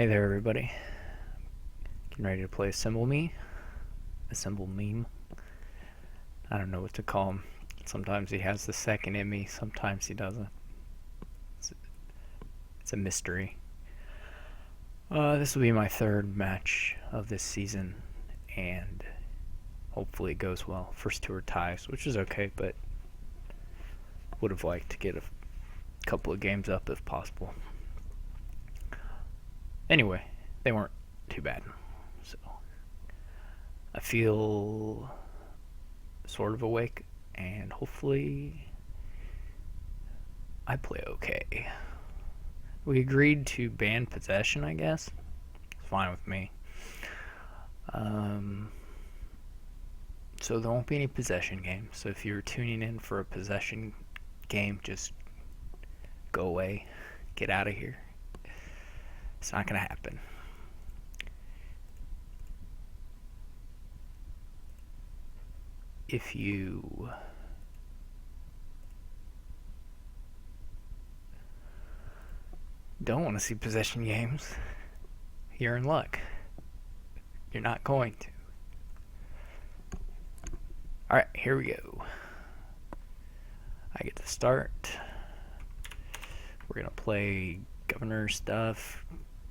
Hey there, everybody. Getting ready to play Assemble Me. Assemble Meme. I don't know what to call him. Sometimes he has the second in me, sometimes he doesn't. It's a mystery. This will be my third match of this season, and hopefully it goes well. First two are ties, which is okay, but would have liked to get a couple of games up if possible. Anyway, they weren't too bad. So I feel sort of awake, and hopefully I play okay. We agreed to ban possession, I guess. It's fine with me. So there won't be any possession games. So if you're tuning in for a possession game, just go away. Get out of here. It's not going to happen. If you don't want to see possession games, you're in luck. You're not going to. Alright, here we go. I get to start. We're going to play governor stuff.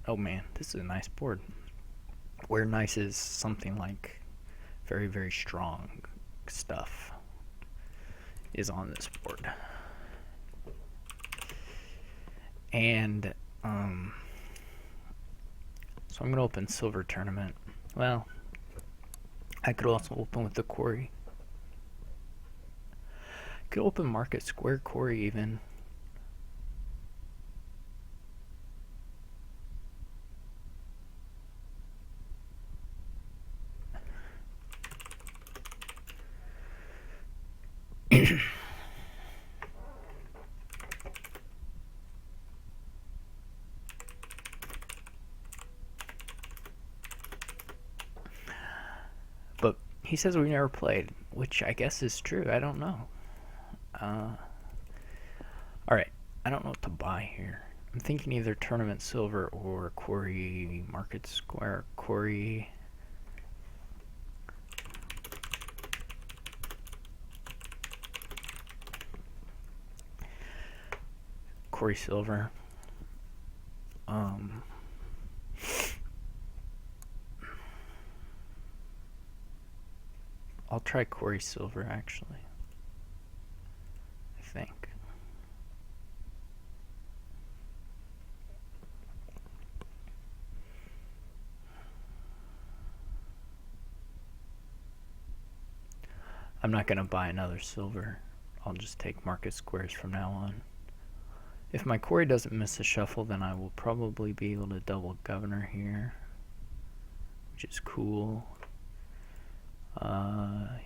Oh man, this is a nice board. Where nice is something like very, very strong stuff is on this board. And so I'm gonna open silver tournament. Well, I could also open with the quarry. Could open market square quarry even. But he says we never played, which I guess is true. I don't know. Alright, I don't know what to buy here. I'm thinking either tournament silver or quarry market square quarry. Quarry silver. I'll try quarry silver actually. I think. I'm not gonna buy another silver. I'll just take market squares from now on. If my quarry doesn't miss a shuffle, then I will probably be able to double governor here, which is cool.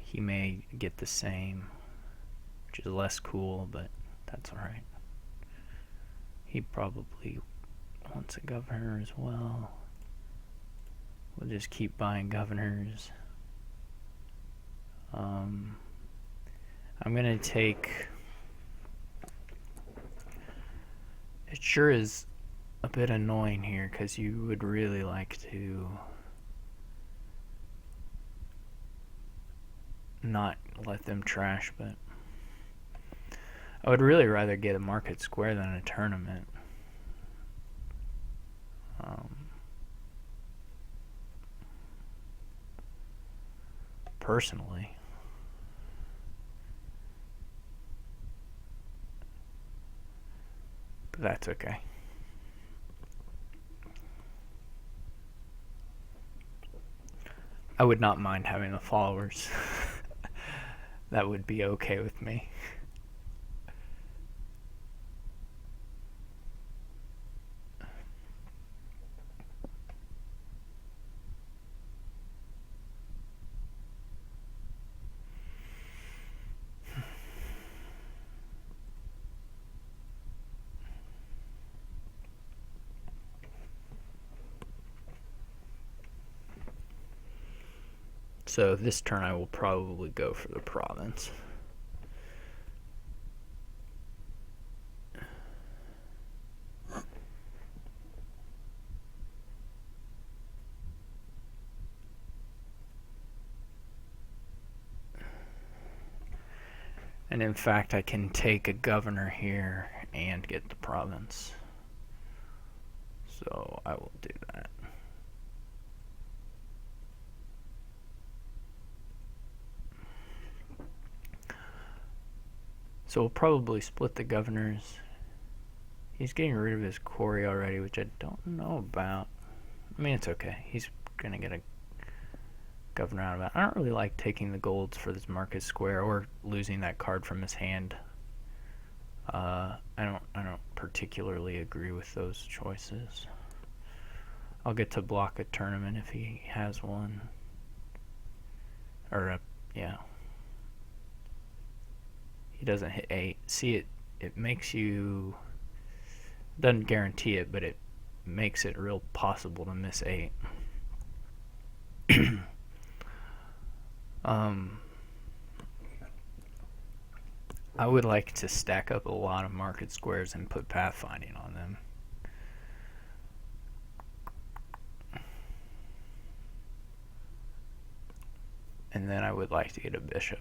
He may get the same, which is less cool, but that's alright. He probably wants a governor as well. We'll just keep buying governors. I'm gonna take... It sure is a bit annoying here because you would really like to not let them trash, but I would really rather get a market square than a tournament. Personally. But that's okay. I would not mind having the followers. That would be okay with me. So this turn I will probably go for the province. And in fact, I can take a governor here and get the province. So I will do that. So we'll probably split the governors. He's getting rid of his quarry already, which I don't know about. I mean, it's okay. He's going to get a governor out of it. I don't really like taking the golds for this market square or losing that card from his hand. I don't particularly agree with those choices. I'll get to block a tournament if he has one. Or, yeah. He doesn't hit 8. See, it makes you... Doesn't guarantee it, but it makes it real possible to miss 8. I would like to stack up a lot of market squares and put pathfinding on them. And then I would like to get a bishop.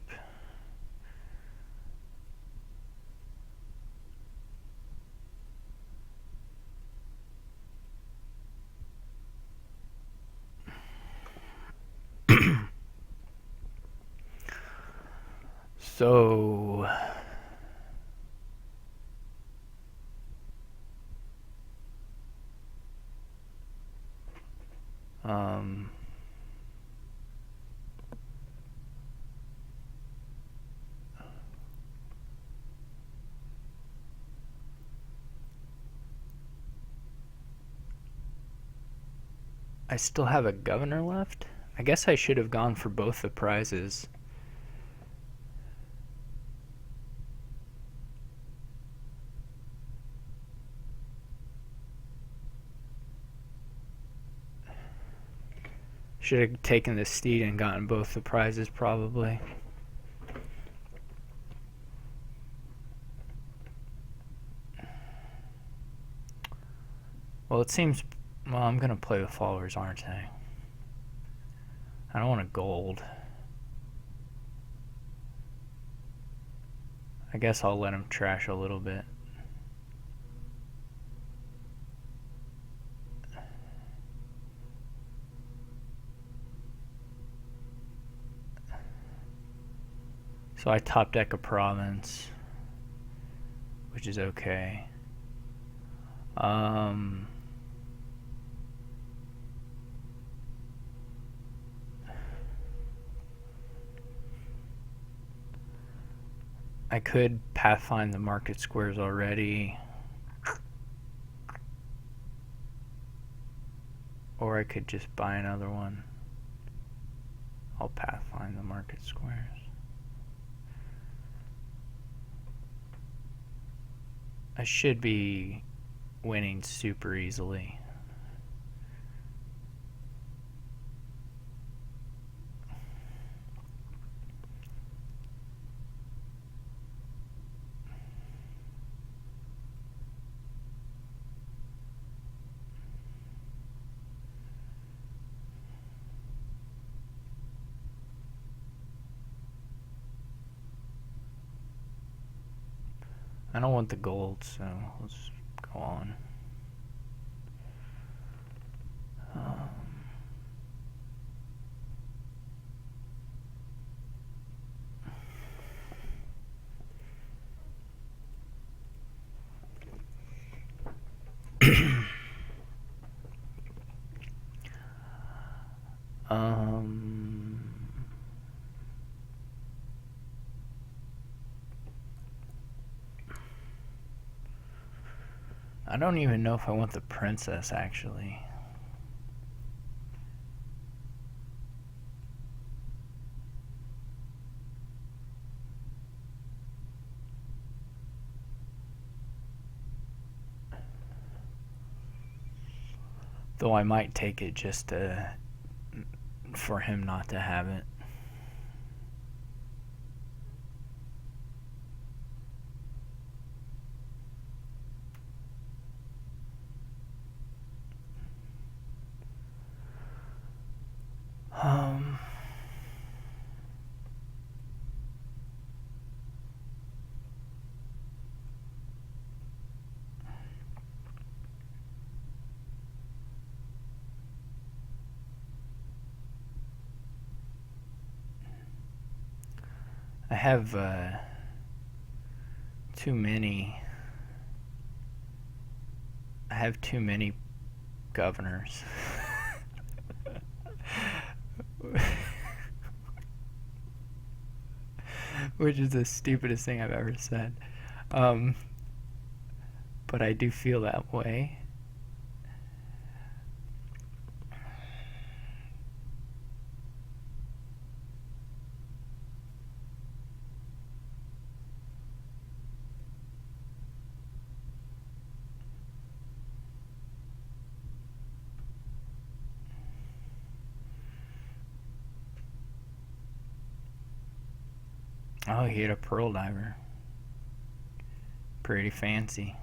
So I still have a governor left. I guess I should have gone for both the prizes. Should have taken the steed and gotten both the prizes, probably. Well, it seems... Well, I'm going to play with followers, aren't I? I don't want a gold. I guess I'll let him trash a little bit. So I top deck a province, which is okay. I could pathfind the market squares already. Or I could just buy another one. I'll pathfind the market squares. I should be winning super easily. I don't want the gold, so let's go on. I don't even know if I want the princess, actually. Though I might take it just to, for him not to have it. I have too many. I have too many governors. Which is the stupidest thing I've ever said. But I do feel that way. Oh, he hit a pearl diver. Pretty fancy.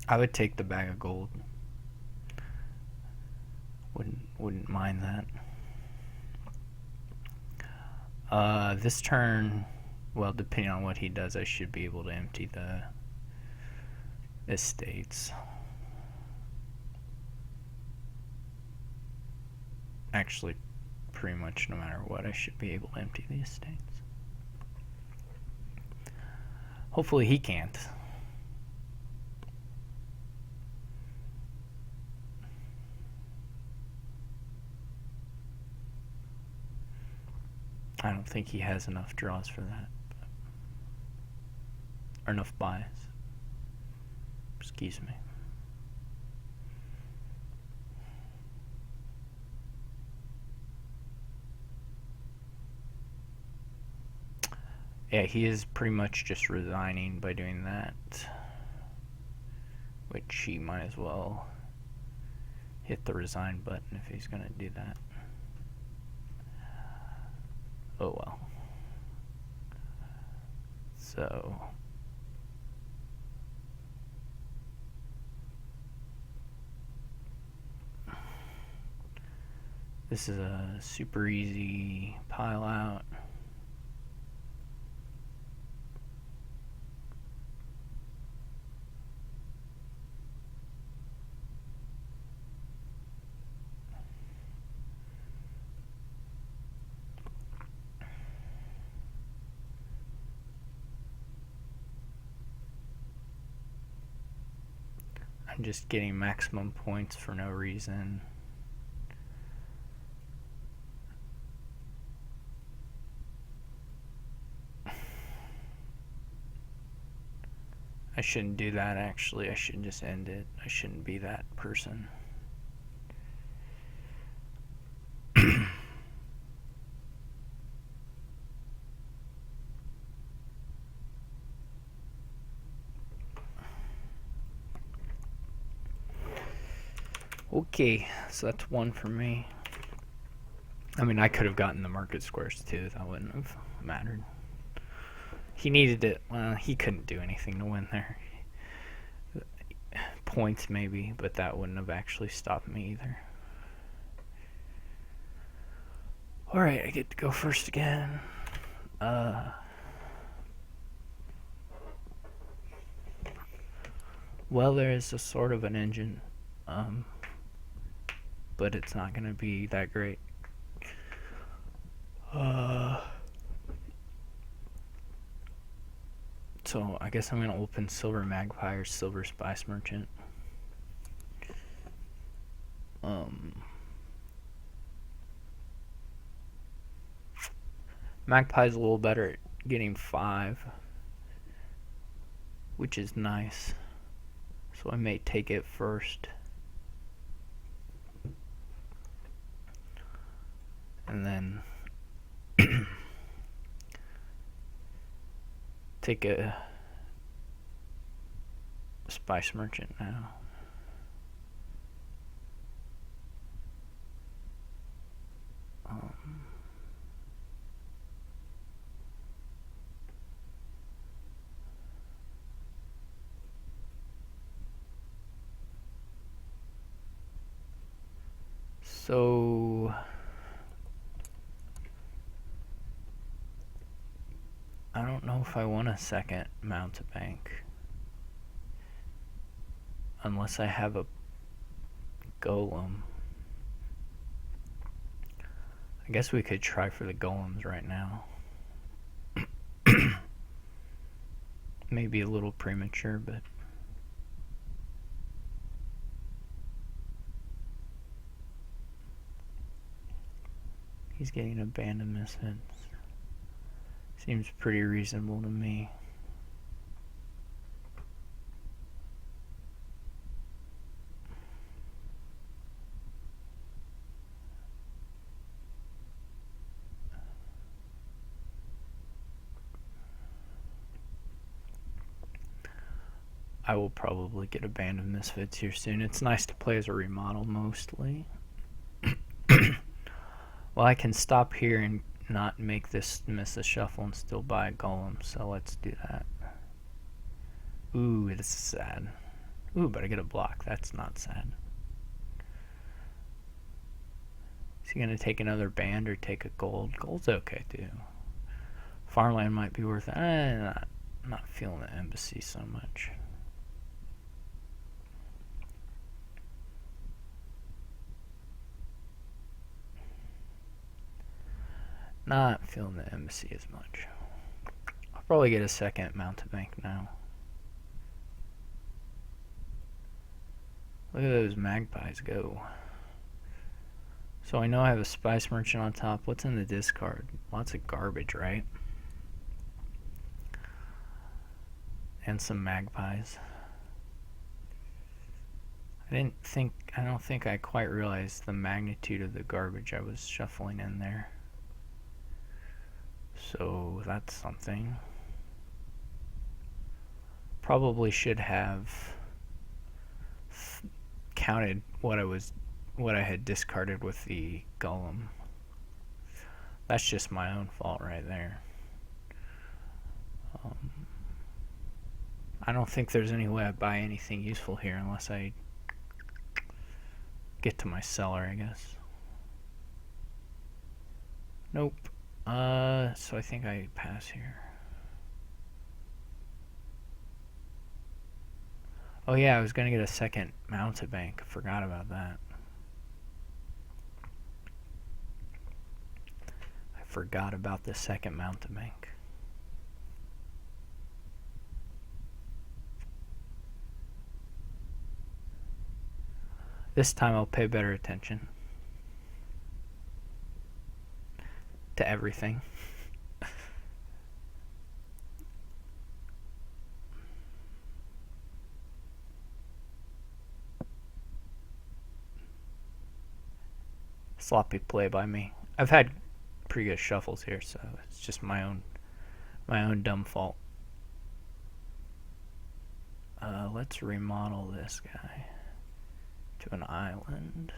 I would take the bag of gold. Wouldn't mind that. This turn, well, depending on what he does, I should be able to empty the estates. Actually, pretty much no matter what, I should be able to empty the estates. Hopefully he can't. I don't think he has enough draws for that. Or enough buys. Excuse me. Yeah, he is pretty much just resigning by doing that. Which he might as well hit the resign button if he's going to do that. Oh well. So this is a super easy pile out. I'm just getting maximum points for no reason. I shouldn't do that, actually. I should just end it. I shouldn't be that person. Okay, so that's one for me. I mean, I could have gotten the market squares too. That wouldn't have mattered. He needed it. Well, he couldn't do anything to win there. Points maybe, but that wouldn't have actually stopped me either. Alright, I get to go first again. Well, there is a sort of an engine, but it's not going to be that great. So I guess I'm going to open Silver Magpie or Silver Spice Merchant. Magpie's a little better at getting 5, which is nice. So I may take it first. And then take a Spice Merchant now. So I don't know if I want a second mountebank unless I have a golem. I guess we could try for the golems right now. Maybe a little premature, but he's getting abandoned misfits. Seems pretty reasonable to me. I will probably get abandoned misfits here soon. It's nice to play as a remodel mostly. Well, I can stop here and not make this miss a shuffle and still buy a golem, so let's do that. Ooh, this is sad. Ooh, but I get a block. That's not sad. Is he going to take another band or take a gold? Gold's okay, too. Farmland might be worth it. I'm not feeling the embassy so much. Not feeling the embassy as much. I'll probably get a second mountebank now. Look at those magpies go. So I know I have a spice merchant on top. What's in the discard? Lots of garbage, right? And some magpies. I don't think I quite realized the magnitude of the garbage I was shuffling in there. So that's something. Probably should have counted what I had discarded with the golem. That's just my own fault right there. I don't think there's any way I buy anything useful here unless I get to my cellar, I guess. Nope. So I think I pass here. Oh yeah, I was gonna get a second mountebank. Forgot about that. I forgot about the second mountebank. This time I'll pay better attention to everything. Sloppy play by me. I've had pretty good shuffles here, so it's just my own dumb fault. Let's remodel this guy to an island.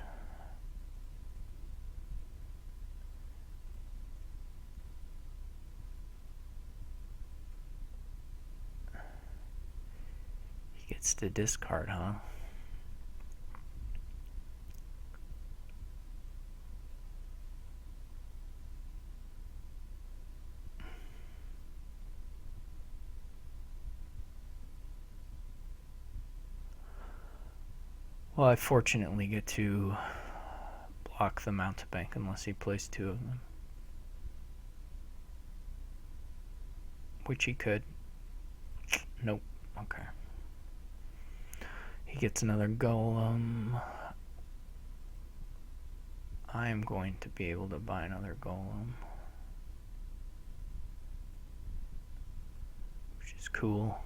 He gets to discard, huh? Well, I fortunately get to block the mountebank unless he plays two of them. Which he could. Nope. Okay. He gets another golem. I am going to be able to buy another golem. Which is cool.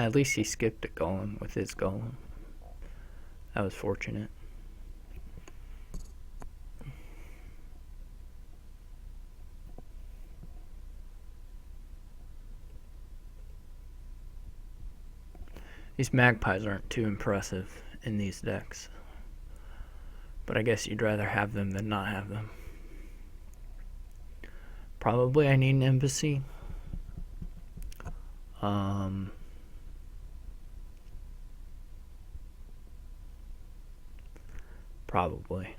At least he skipped a golem with his golem. That was fortunate. These magpies aren't too impressive in these decks. But I guess you'd rather have them than not have them. Probably I need an embassy. Probably.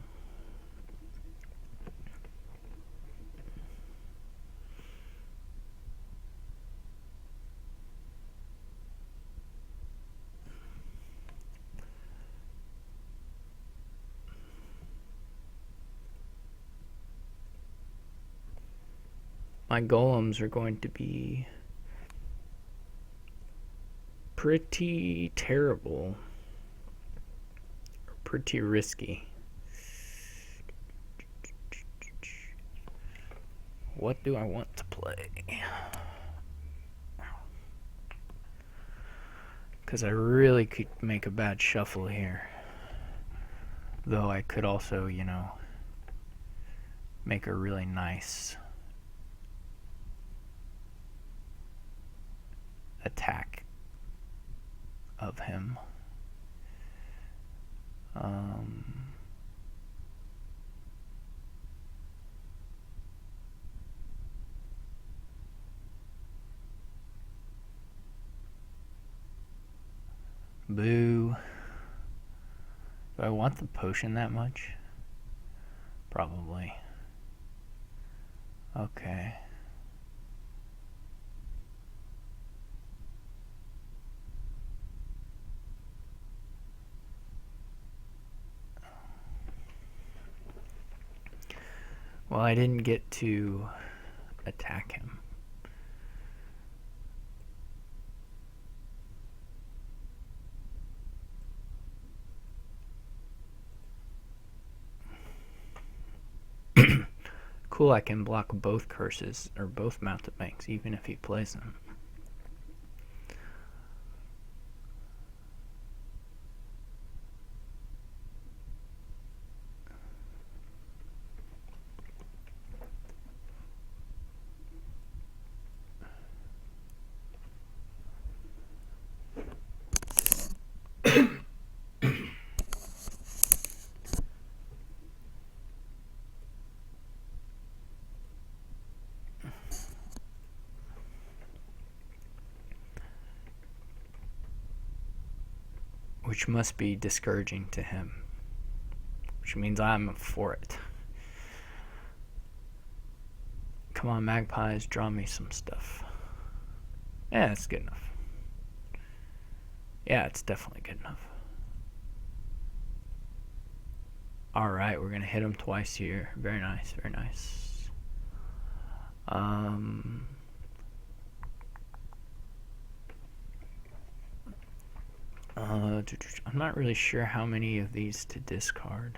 My golems are going to be pretty terrible. Pretty risky. What do I want to play? Because I really could make a bad shuffle here. Though I could also, you know, make a really nice attack of him. Boo. Do I want the potion that much? Probably. Okay. Well, I didn't get to attack him. Cool, I can block both curses, or both mounted banks, even if he plays them. Which must be discouraging to him. Which means I'm for it. Come on, magpies, draw me some stuff. Yeah, that's good enough. Yeah, it's definitely good enough. Alright, we're going to hit him twice here. Very nice, very nice. I'm not really sure how many of these to discard.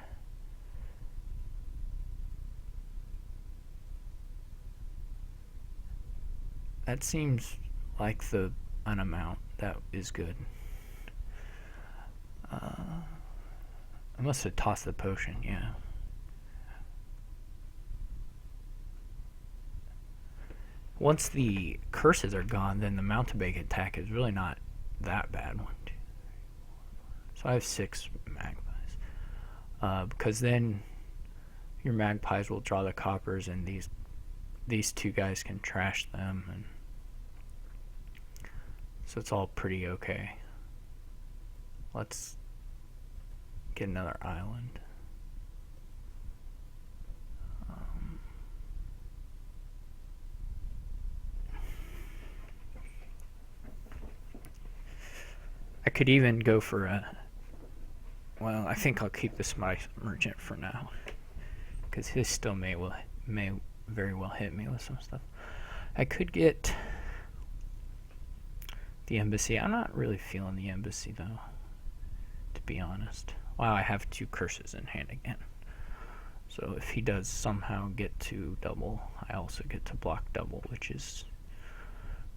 That seems like an amount that is good. I must have tossed the potion, yeah. Once the curses are gone, then the mountebank attack is really not that bad. So I have 6 magpies. Because then your magpies will draw the coppers, and these 2 guys can trash them, and so it's all pretty okay. Let's get another island. I could even go for a... Well, I think I'll keep the Spice Merchant for now, because his still may very well hit me with some stuff. I could get the embassy. I'm not really feeling the embassy, though, to be honest. Wow, I have 2 curses in hand again. So if he does somehow get to double, I also get to block double, which is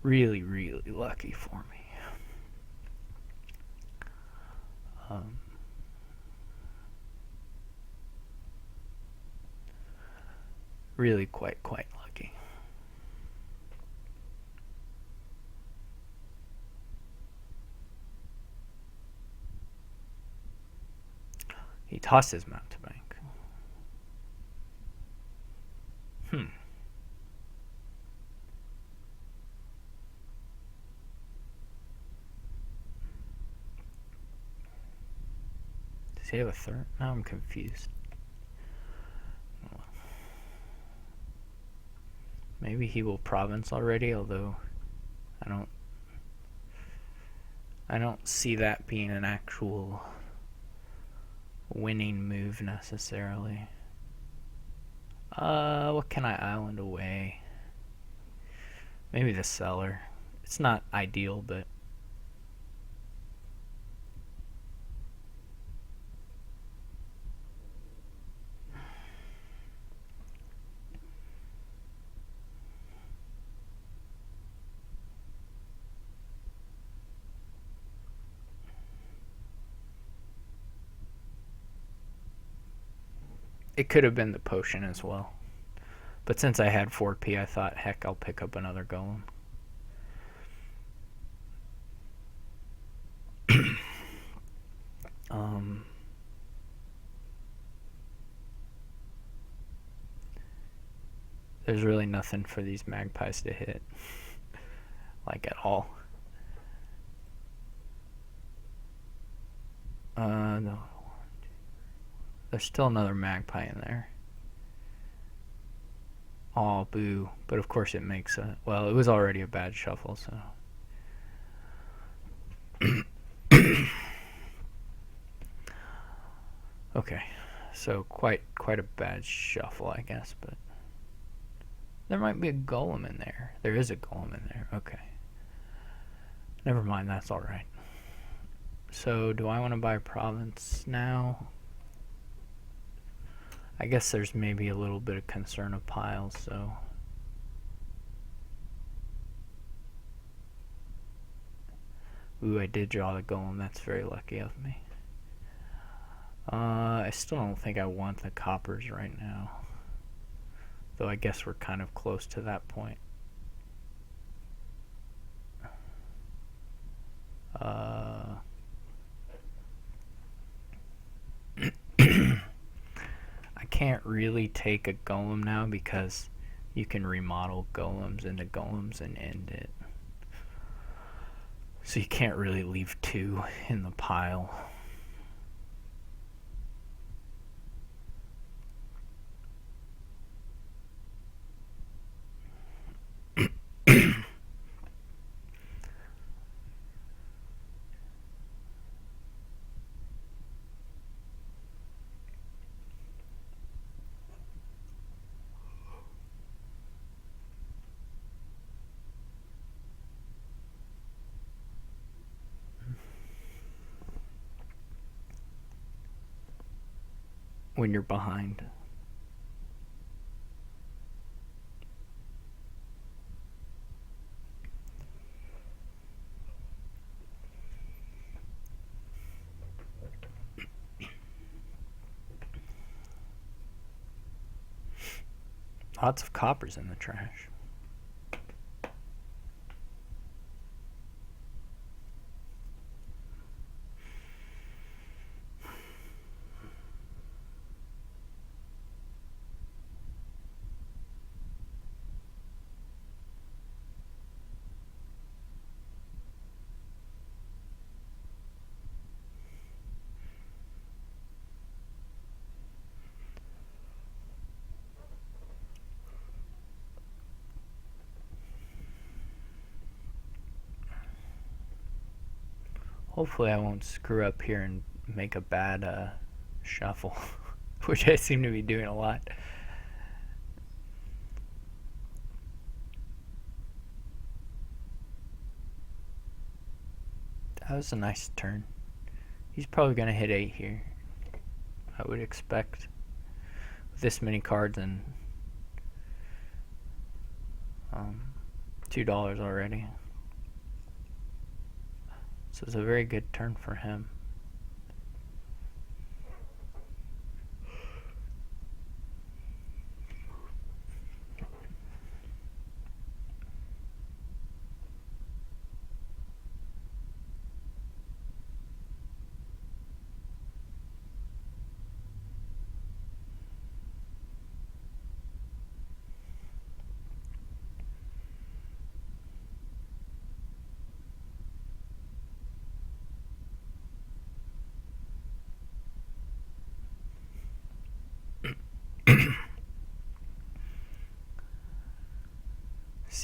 really, really lucky for me. Um, really quite lucky. He tossed his mountebank. Does he have a third? Now I'm confused. Maybe he will province already, although I don't see that being an actual winning move necessarily. What can I island away? Maybe the cellar. It's not ideal, but it could have been the potion as well. But since I had 4p, I thought, heck, I'll pick up another golem. There's really nothing for these magpies to hit, like at all. No. There's still another magpie in there. Oh, boo. But of course it makes a... Well, it was already a bad shuffle, so... Okay. So quite a bad shuffle, I guess, but... There might be a golem in there. There is a golem in there. Okay. Never mind, that's alright. So, do I want to buy a province now? I guess there's maybe a little bit of concern of piles, so... Ooh, I did draw the golem. That's very lucky of me. I still don't think I want the coppers right now. Though I guess we're kind of close to that point. I can't really take a golem now because you can remodel golems into golems and end it. So you can't really leave two in the pile. When you're behind. Lots of coppers in the trash. Hopefully I won't screw up here and make a bad shuffle, which I seem to be doing a lot. That was a nice turn. He's probably going to hit 8 here, I would expect. With this many cards and $2 already. So it's a very good turn for him.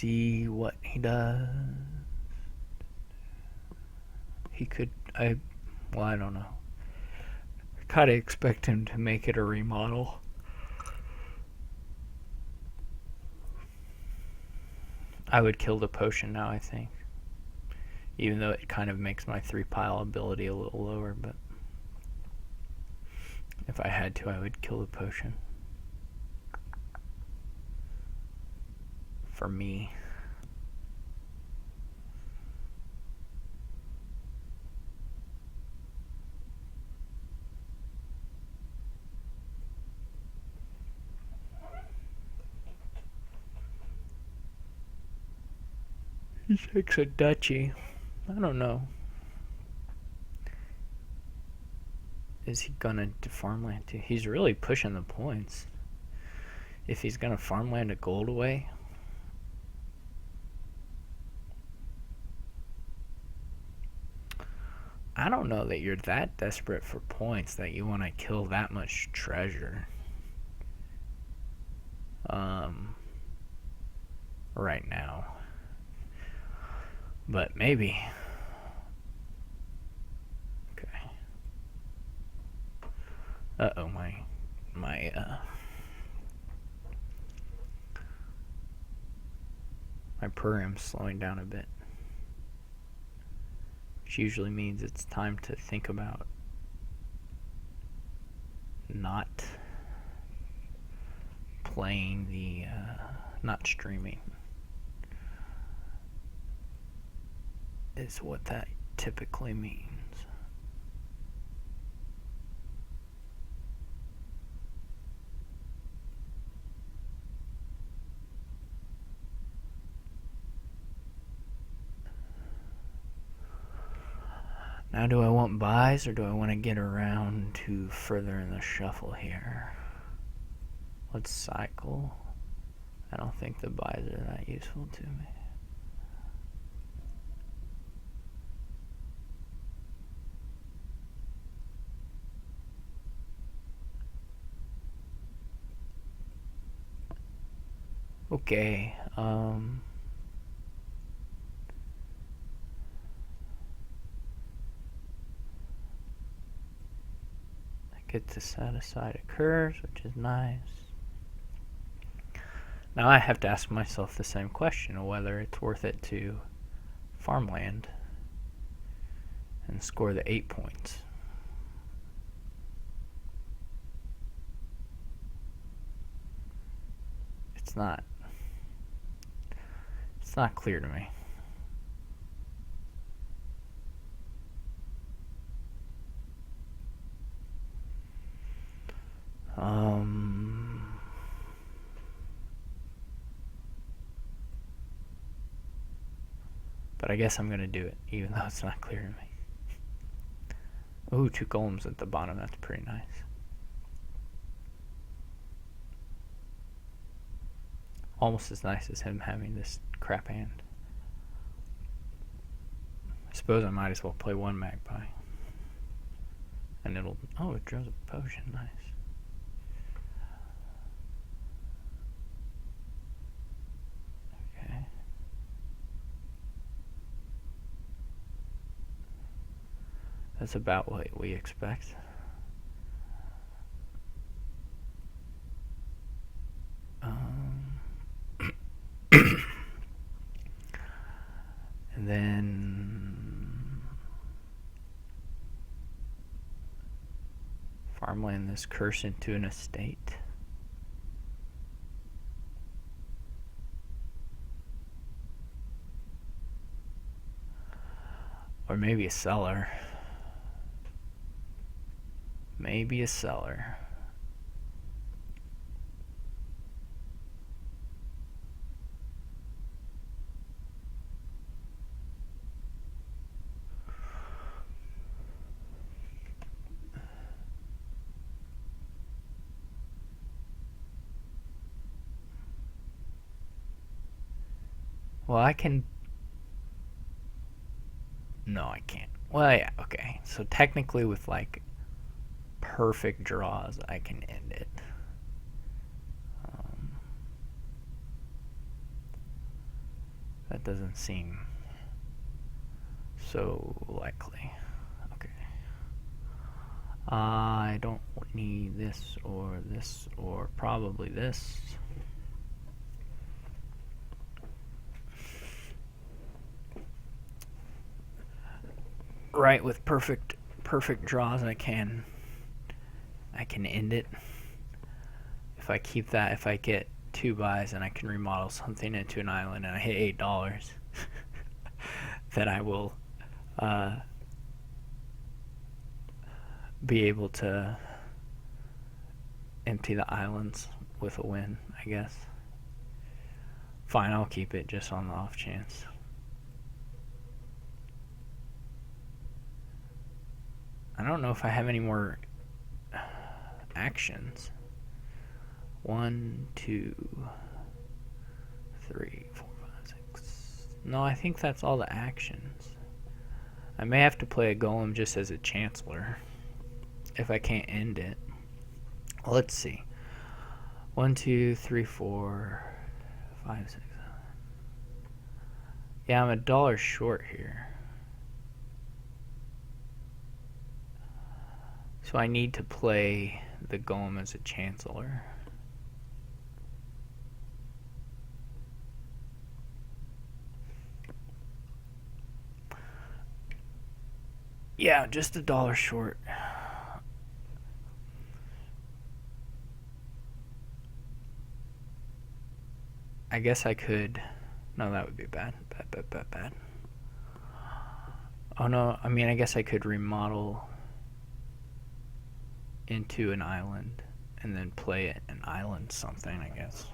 see what he does. He could, I don't know. I kind of expect him to make it a remodel. I would kill the potion now, I think. Even though it kind of makes my 3-pile ability a little lower, but if I had to, I would kill the potion. For me. He takes a duchy. I don't know. Is he gonna do farmland too? He's really pushing the points. If he's gonna farmland a gold away. I don't know that you're that desperate for points that you want to kill that much treasure. Right now. But maybe. Okay. Uh-oh, my program's slowing down a bit. Which usually means it's time to think about not playing the, not streaming. Is what that typically means. Now, do I want buys or do I want to get around to further in the shuffle here? Let's cycle. I don't think the buys are that useful to me. Okay, I get to set aside a curse, which is nice. Now I have to ask myself the same question of whether it's worth it to farmland and score the 8 points. It's not clear to me. But I guess I'm gonna do it, even though it's not clear to me. Ooh, 2 golems at the bottom, that's pretty nice. Almost as nice as him having this crap hand. I suppose I might as well play 1 magpie. And it'll, oh, it draws a potion, nice. Okay. That's about what we expect. And then farmland this curse into an estate. Or maybe a cellar. Maybe a cellar. Well, I can... No, I can't. Well, yeah, okay. So technically with, like, perfect draws, I can end it. that doesn't seem so likely. Okay. I don't need this or probably this. Right, with perfect draws, I can end it. If I keep that, if I get 2 buys and I can remodel something into an island and I hit $8, then I will be able to empty the islands with a win, I guess. Fine, I'll keep it just on the off chance. I don't know if I have any more actions. 1, 2, 3, 4, 5, 6. No, I think that's all the actions. I may have to play a golem just as a chancellor if I can't end it. Well, let's see. 1, 2, 3, 4, 5, 6, 7. Yeah, I'm $1 short here. So I need to play the golem as a chancellor. Yeah, just $1 short. I guess I could. No, that would be bad. Bad. Oh no, I mean, I guess I could remodel into an island and then play it an island something, I guess.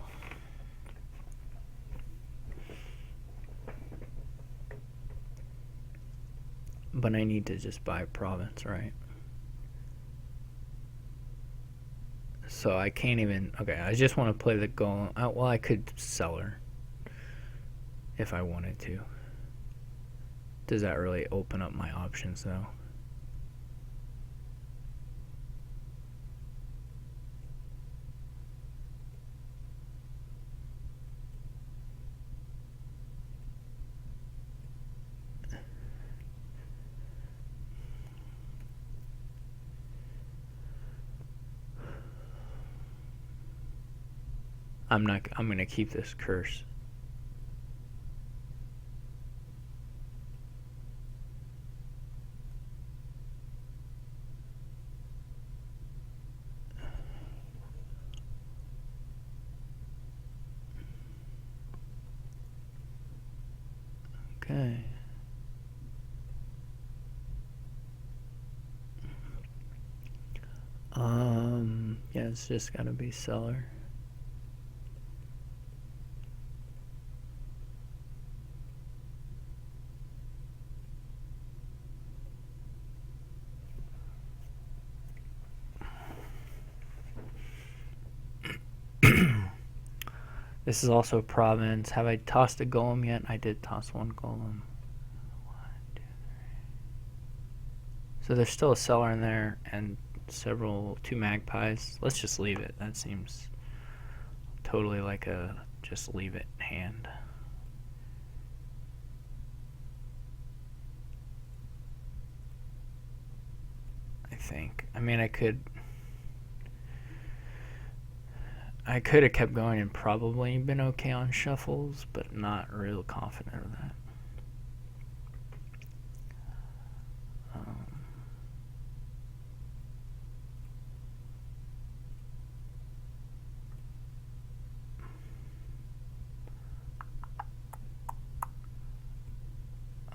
But I need to just buy a province, right? So I can't even. Okay, I just want to play the golem. Well, I could sell her if I wanted to. Does that really open up my options, though? I'm gonna keep this curse. Okay. Yeah, it's just gotta be seller. This is also a province. Have I tossed a golem yet? I did toss one golem. 1, 2, 3. So there's still a seller in there and 2 magpies. Let's just leave it. That seems totally like a just leave it hand. I think. I mean, I could have kept going and probably been okay on shuffles, but not real confident of that.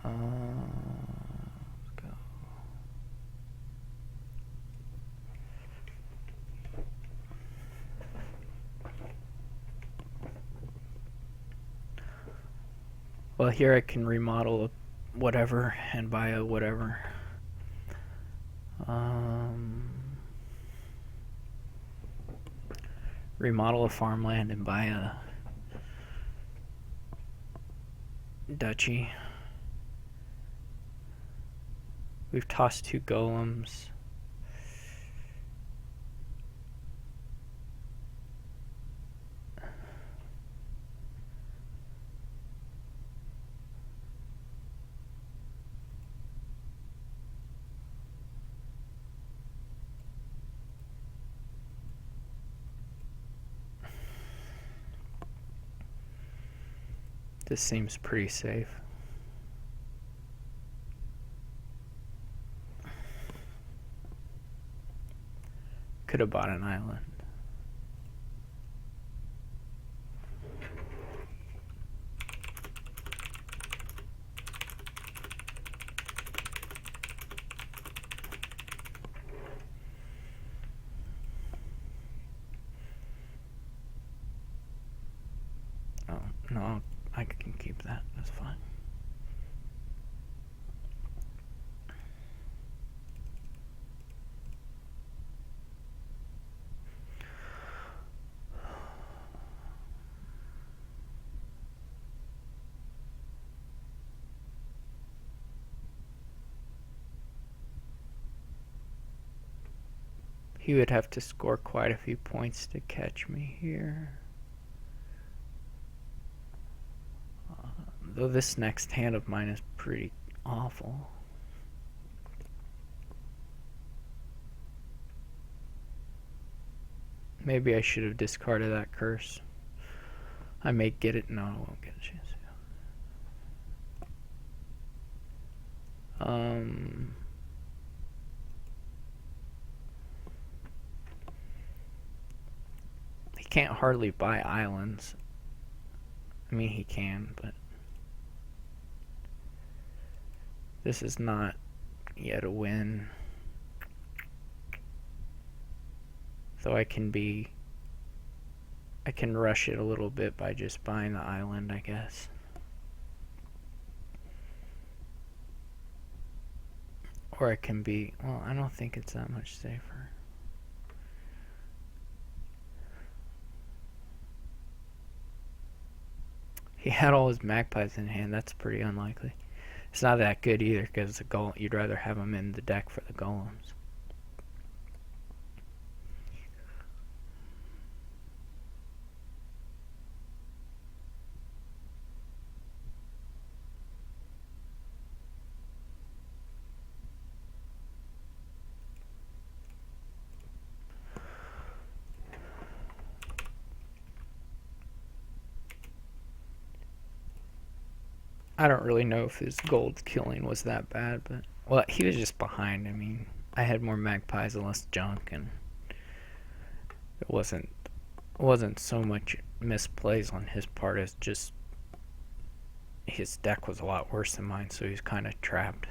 Let's go. Well, here I can remodel whatever and buy a whatever. Remodel a farmland and buy a duchy. We've tossed 2 golems. This seems pretty safe. Could have bought an island. Oh, no, I can keep that. That's fine. He would have to score quite a few points to catch me here. Though this next hand of mine is pretty awful. Maybe I should have discarded that curse. I may get it. No, I won't get a chance. He can't hardly buy islands. I mean, he can, but this is not yet a win. Though I can rush it a little bit by just buying the island, I guess. Or I can be, well, I don't think it's that much safer. He had all his magpies in hand. That's pretty unlikely. It's not that good either, because the golem, you'd rather have them in the deck for the golems. I don't really know if his gold killing was that bad, but well, he was just behind. I mean, I had more magpies and less junk, and it wasn't so much misplays on his part as just his deck was a lot worse than mine, so he's kind of trapped.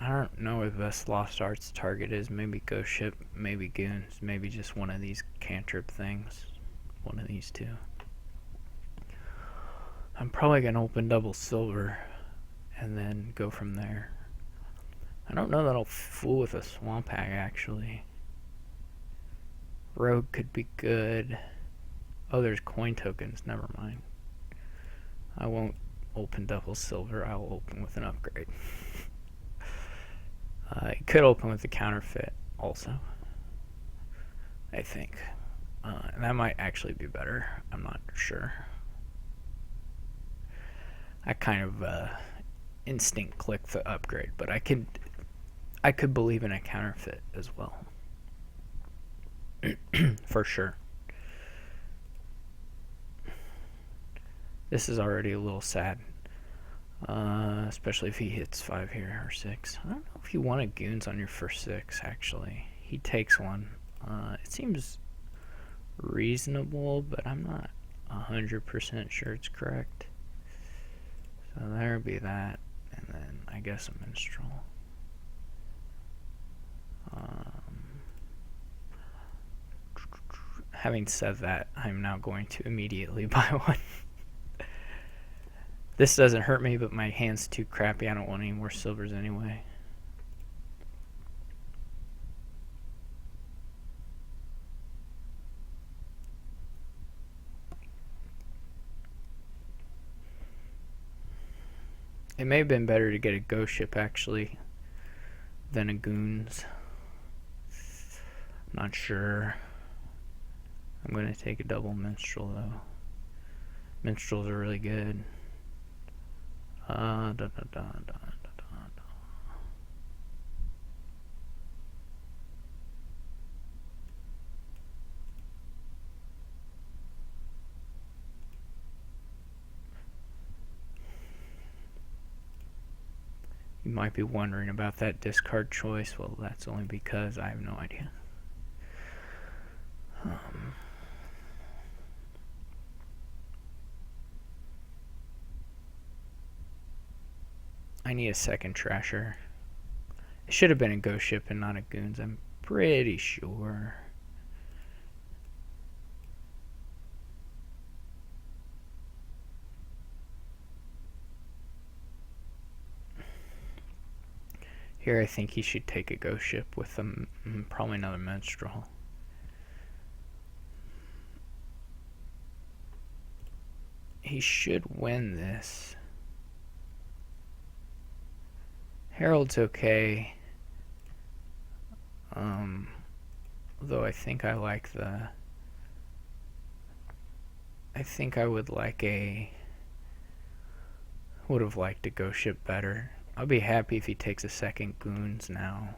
I don't know what the best Lost Arts target is. Maybe Ghost Ship, maybe Goons, maybe just one of these cantrip things. One of these two. I'm probably going to open double silver and then go from there. I don't know that I'll fool with a Swamp Hag, actually. Rogue could be good. Oh, there's coin tokens. Never mind. I won't open double silver. I'll open with an upgrade. It could open with the counterfeit also, I think. And that might actually be better. I'm not sure. I kind of instinct click the upgrade, but I could believe in a counterfeit as well. For sure. This is already a little sad. Especially if he hits 5 here or 6. I don't know if you wanted goons on your first 6, actually. He takes one. It seems reasonable, but I'm not 100% sure it's correct. So there'll be that, and then I guess a minstrel. Having said that, I'm now going to immediately buy one. This doesn't hurt me, but my hand's too crappy. I don't want any more silvers anyway. It may have been better to get a ghost ship, actually, than a goons. Not sure. I'm going to take a double minstrel, though. Minstrels are really good. You might be wondering about that discard choice. Well, that's only because I have no idea. I need a second trasher. It should have been a ghost ship and not a goons, I'm pretty sure. Here I think he should take a ghost ship with probably another minstrel. He should win this. Herald's okay. Though I think I like the... I think I would like a... Would have liked a ghost ship better. I'll be happy if he takes a second goons now.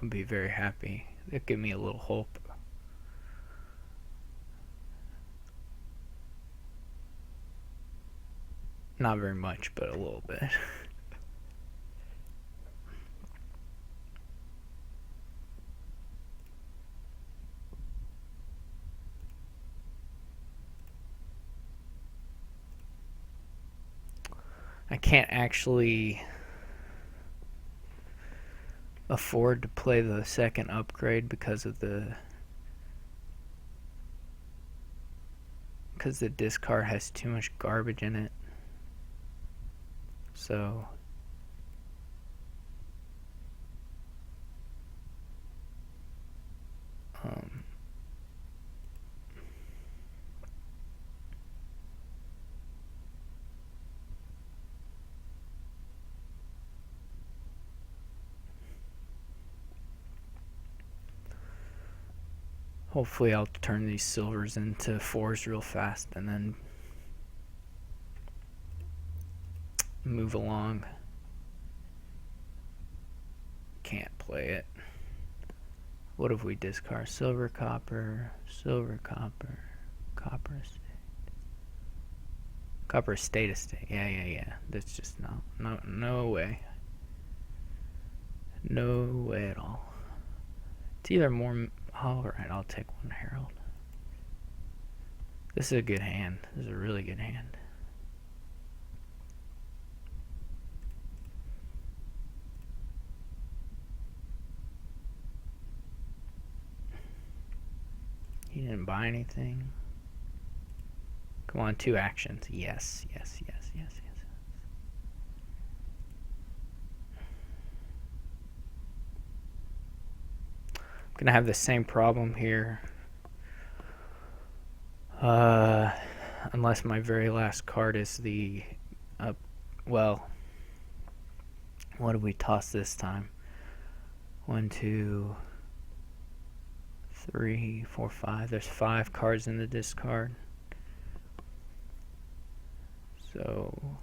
I'll be very happy. It'll give me a little hope. Not very much, but a little bit. I can't actually afford to play the second upgrade because the discard has too much garbage in it. So hopefully I'll turn these silvers into fours real fast and then move along. Can't play it. What if we discard? Silver, copper, copper estate. Copper estate. Yeah. That's just no way. No way at all. It's either more... Alright, I'll take one herald. This is a good hand. This is a really good hand. He didn't buy anything. Come on, 2 actions. Yes. I'm gonna have the same problem here. Unless my very last card is the... well, what did we toss this time? 1, 2, 3, 4, 5. There's 5 cards in the discard. So...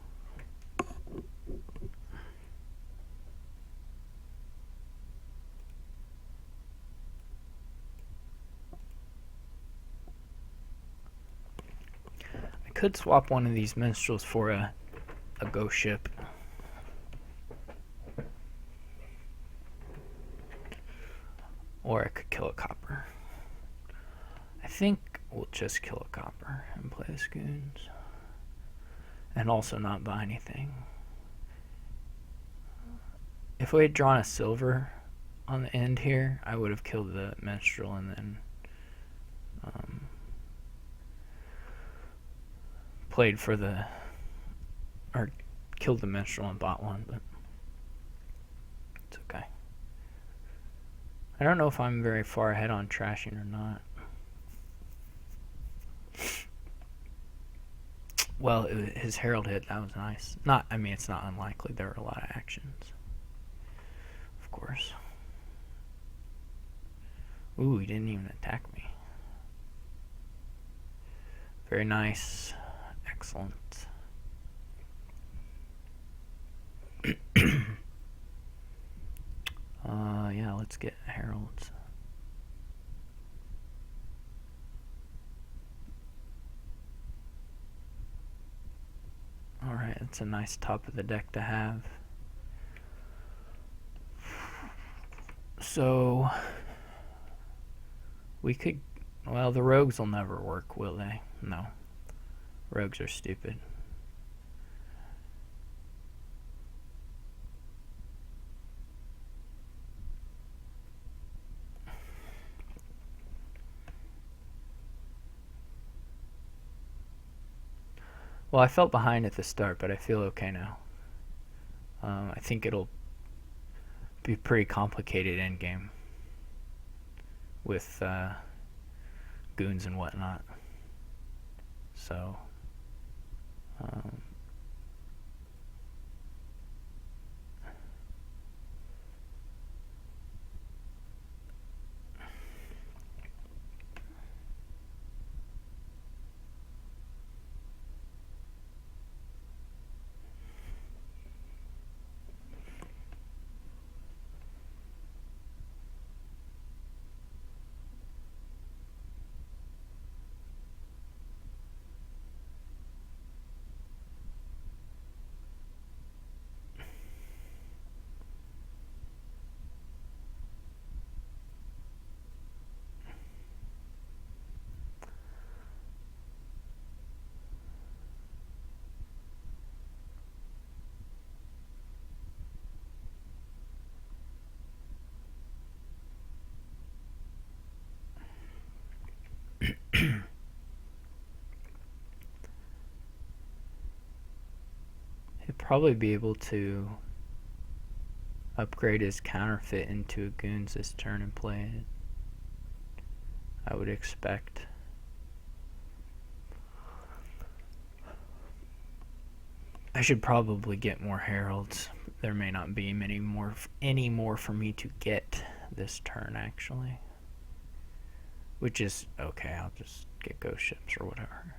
I could swap one of these minstrels for a ghost ship. Or I could kill a copper. I think we'll just kill a copper and play the Scoons. And also not buy anything. If we had drawn a silver on the end here, I would have killed the minstrel and then played for the... or killed the minstrel and bought one, but it's okay. I don't know if I'm very far ahead on trashing or not. Well, his herald hit, that was nice. I mean, it's not unlikely. There were a lot of actions. Of course. Ooh, he didn't even attack me. Very nice. Excellent. Yeah, let's get heralds. Alright, it's a nice top of the deck to have. So we could. Well, the rogues will never work, will they? No. Rogues are stupid. Well, I felt behind at the start, but I feel okay now. I think it'll be pretty complicated endgame with goons and whatnot. So, um, he'd probably be able to upgrade his counterfeit into a goons this turn and play it. I would expect. I should probably get more heralds. There may not be any more for me to get this turn, actually. Which is okay. I'll just get ghost ships or whatever.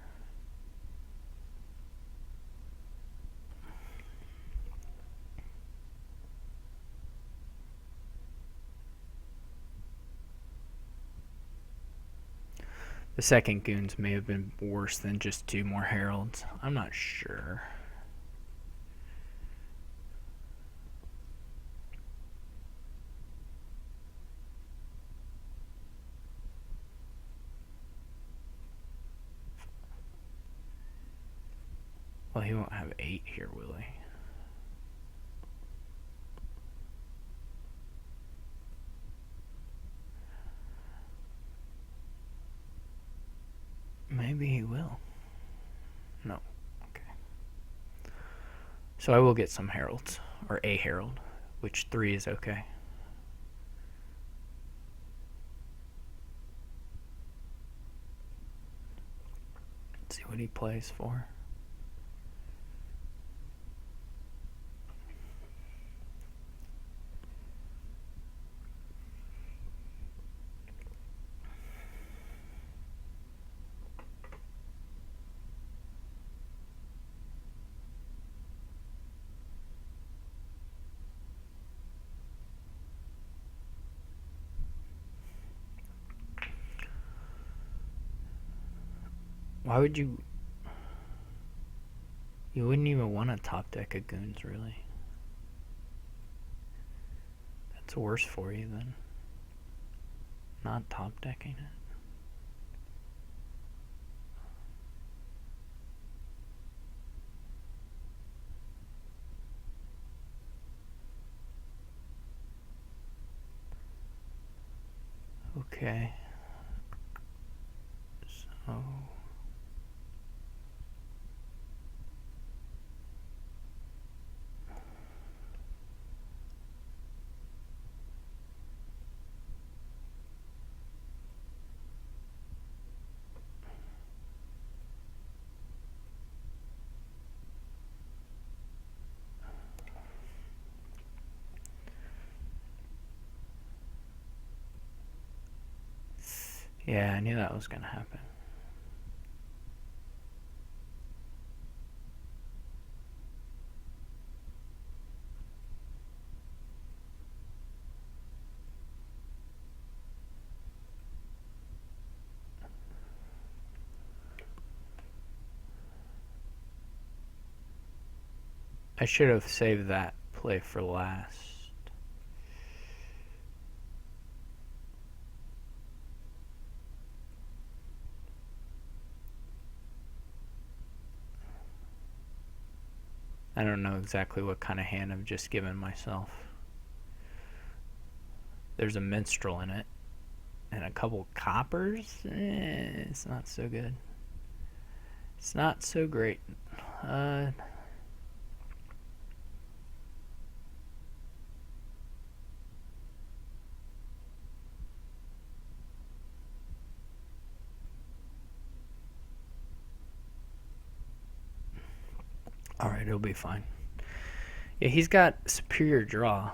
The second goons may have been worse than just 2 more heralds. I'm not sure. Well, he won't have 8 here, will he? Maybe he will. No. Okay. So I will get some heralds. Or a herald. Which 3 is okay. Let's see what he plays for. Why would you... You wouldn't even want a top deck of goons, really. That's worse for you than not top decking it. Okay. So... Yeah, I knew that was gonna happen. I should have saved that play for last. I don't know exactly what kind of hand I've just given myself. There's a minstrel in it. And a couple coppers? It's not so good. It's not so great. Alright, it'll be fine. Yeah, he's got superior draw.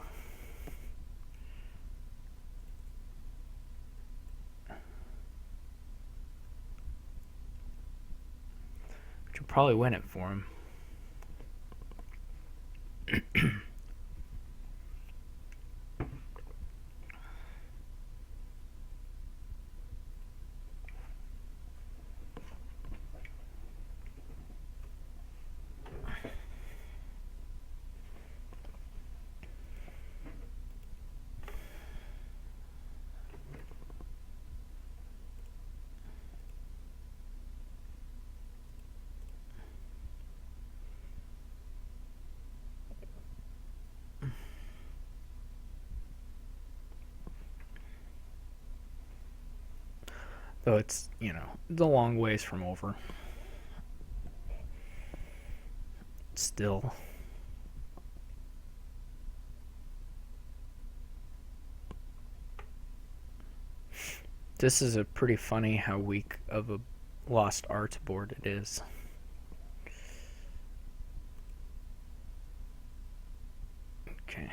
Which will probably win it for him. Though it's, it's a long ways from over. Still. This is a pretty funny how weak of a lost arts board it is. Okay.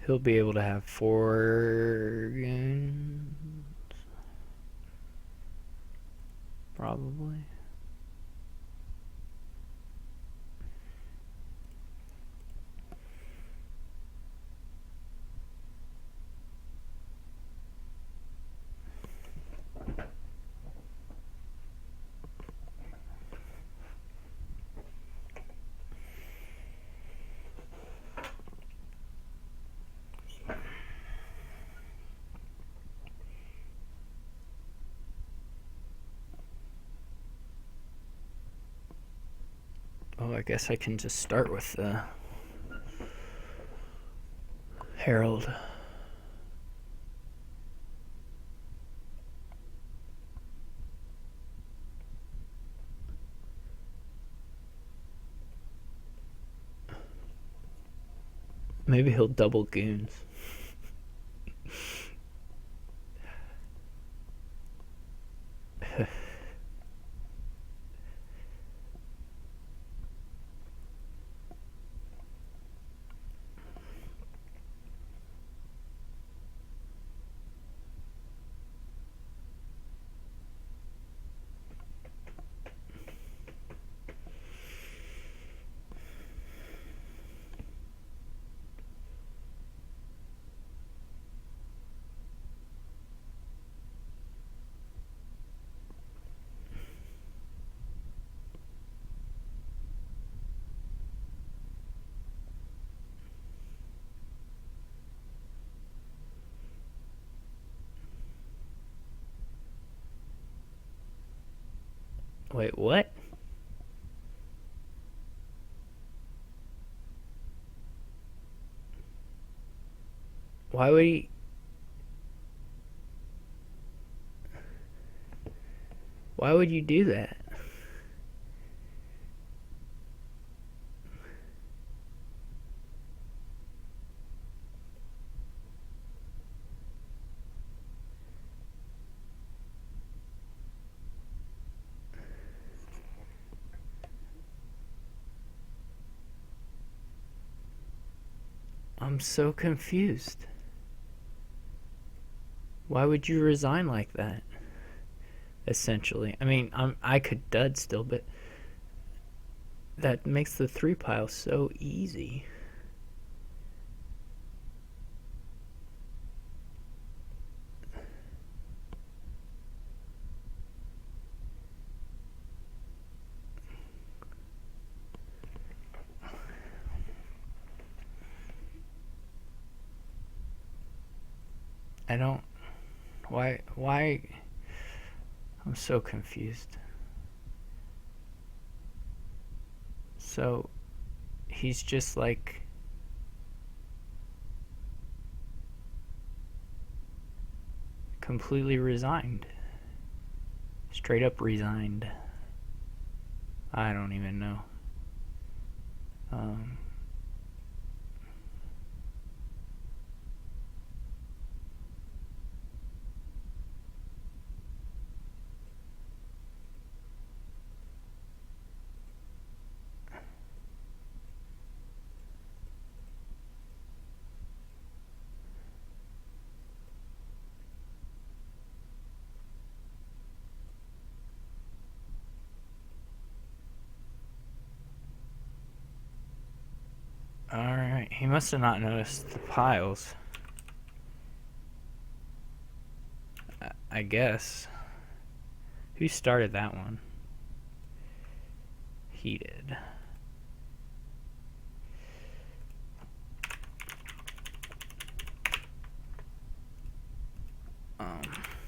He'll be able to have 4 goons. Probably. Oh, I guess I can just start with the Herald. Maybe he'll double goons. Wait, what? Why would he? Why would you do that? I'm so confused. Why would you resign like that? Essentially, I mean, I could dud still, but that makes the 3 pile so easy. I don't. Why? Why? I'm so confused. So, he's just like. Completely resigned. Straight up resigned. I don't even know. Alright, he must have not noticed the piles. I guess. Who started that one? He did.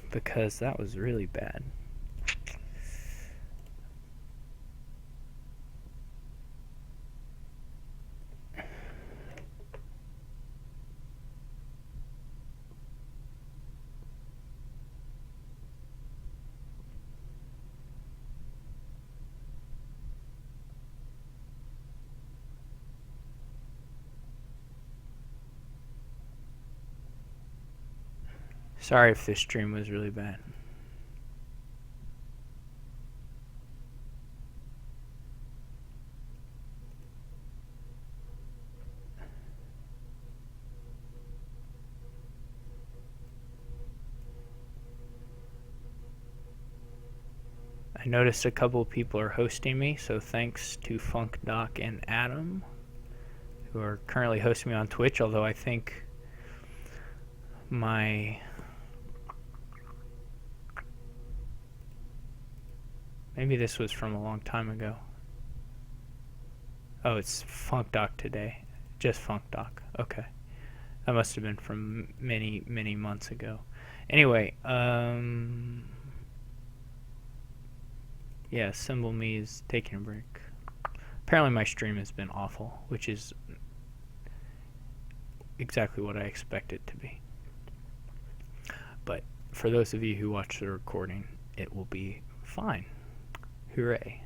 Because that was really bad. Sorry if this stream was really bad. I noticed a couple of people are hosting me, so thanks to Funk Doc and Adam, who are currently hosting me on Twitch, although I think maybe this was from a long time ago. Oh, it's Funk Doc today. Just Funk Doc. Okay. That must have been from many, many months ago. Anyway, yeah, Symbol Me is taking a break. Apparently my stream has been awful, which is exactly what I expect it to be. But for those of you who watch the recording, it will be fine. Hooray.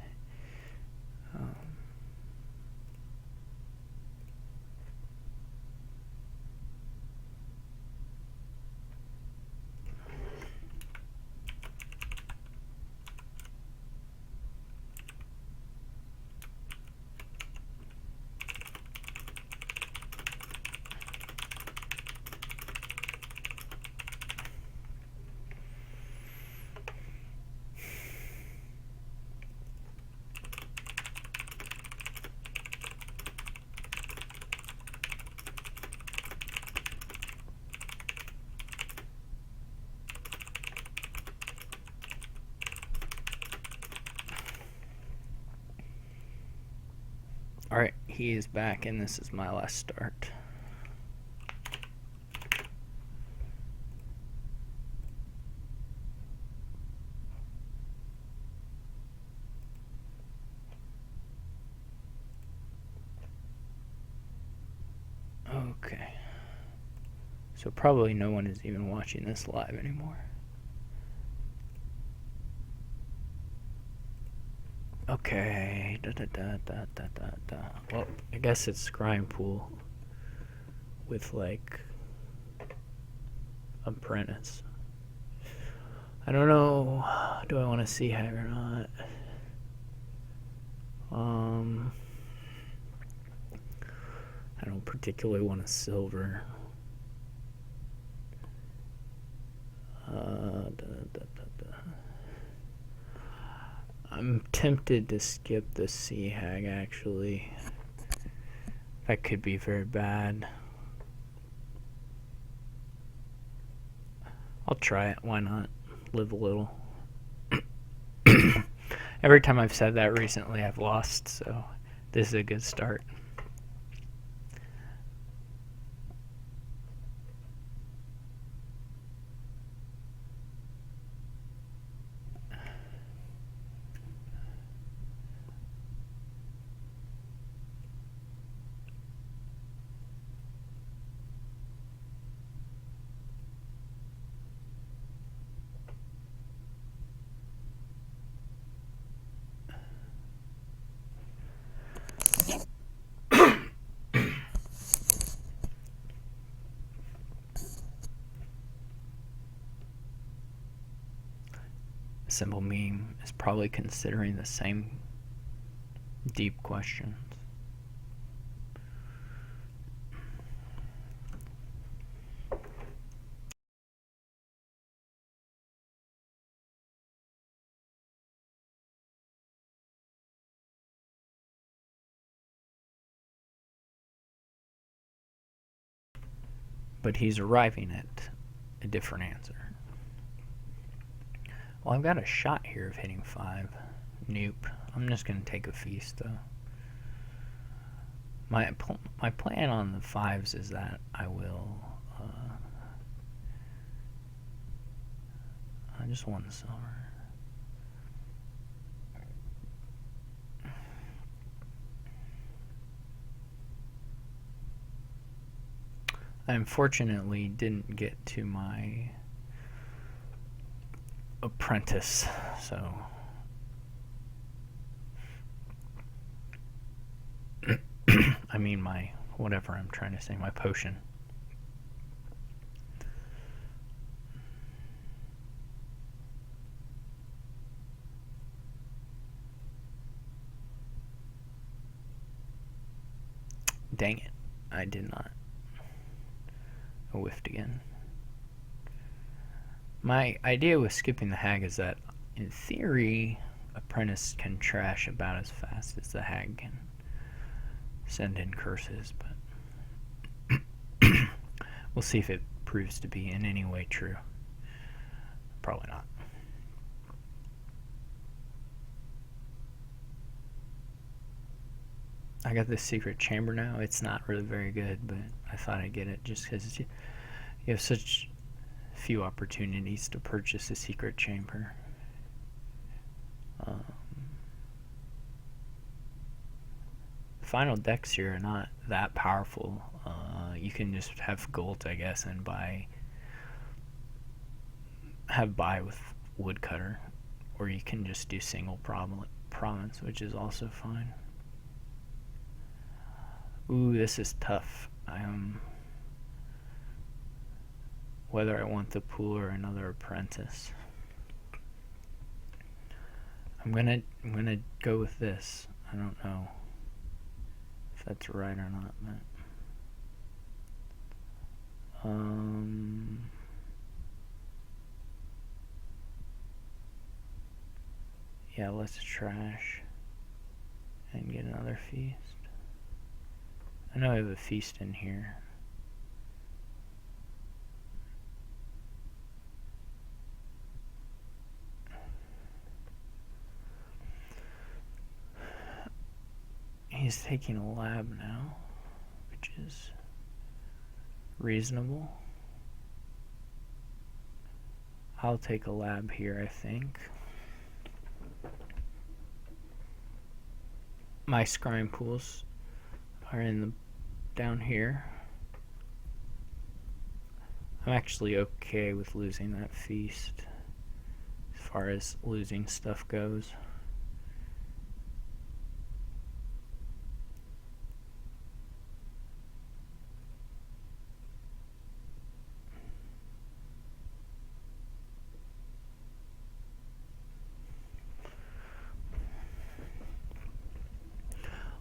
Alright, he is back, and this is my last start. Okay. So probably no one is even watching this live anymore. Okay. Well, I guess it's scrying pool with like apprentice. I don't know. Do I want to see hag or not? I don't particularly want a silver. I'm tempted to skip the sea hag actually. That could be very bad. I'll try it. Why not? Live a little. Every time I've said that recently, I've lost, so this is a good start. Simple meme is probably considering the same deep questions. But he's arriving at a different answer. Well, I've got a shot here of hitting 5. Nope. I'm just going to take a feast, though. My plan on the 5s is that I will... I just won the silver. I unfortunately didn't get to my apprentice, so I mean my whatever I'm trying to say, my potion. Dang it, I did not. I whiffed again. My idea with skipping the hag is that, in theory, apprentice can trash about as fast as the hag can send in curses, but we'll see if it proves to be in any way true. Probably not. I got this secret chamber now. It's not really very good, but I thought I'd get it just because you have such few opportunities to purchase a secret chamber. Final decks here are not that powerful. You can just have gold, I guess, and have buy with woodcutter, or you can just do single province, which is also fine. Ooh, this is tough. Whether I want the pool or another apprentice. I'm gonna go with this. I don't know if that's right or not, but yeah, let's trash and get another feast. I know I have a feast in here. He's taking a lab now, which is reasonable. I'll take a lab here, I think. My scrying pools are down here. I'm actually okay with losing that feast as far as losing stuff goes.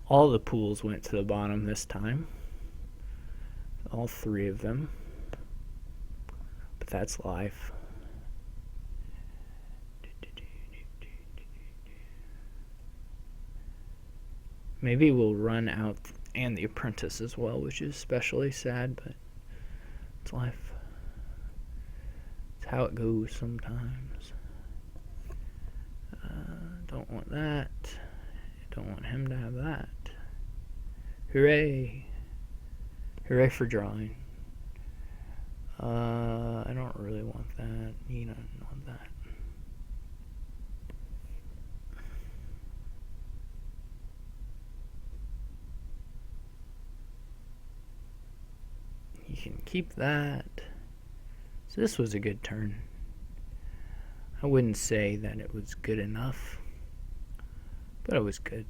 All the pools went to the bottom this time. All 3 of them. But that's life. Maybe we'll run out and the apprentice as well, which is especially sad, but it's life. It's how it goes sometimes. Don't want that. Don't want him to have that. Hooray! Hooray for drawing. I don't really want that. You don't want that. You can keep that. So this was a good turn. I wouldn't say that it was good enough, but it was good.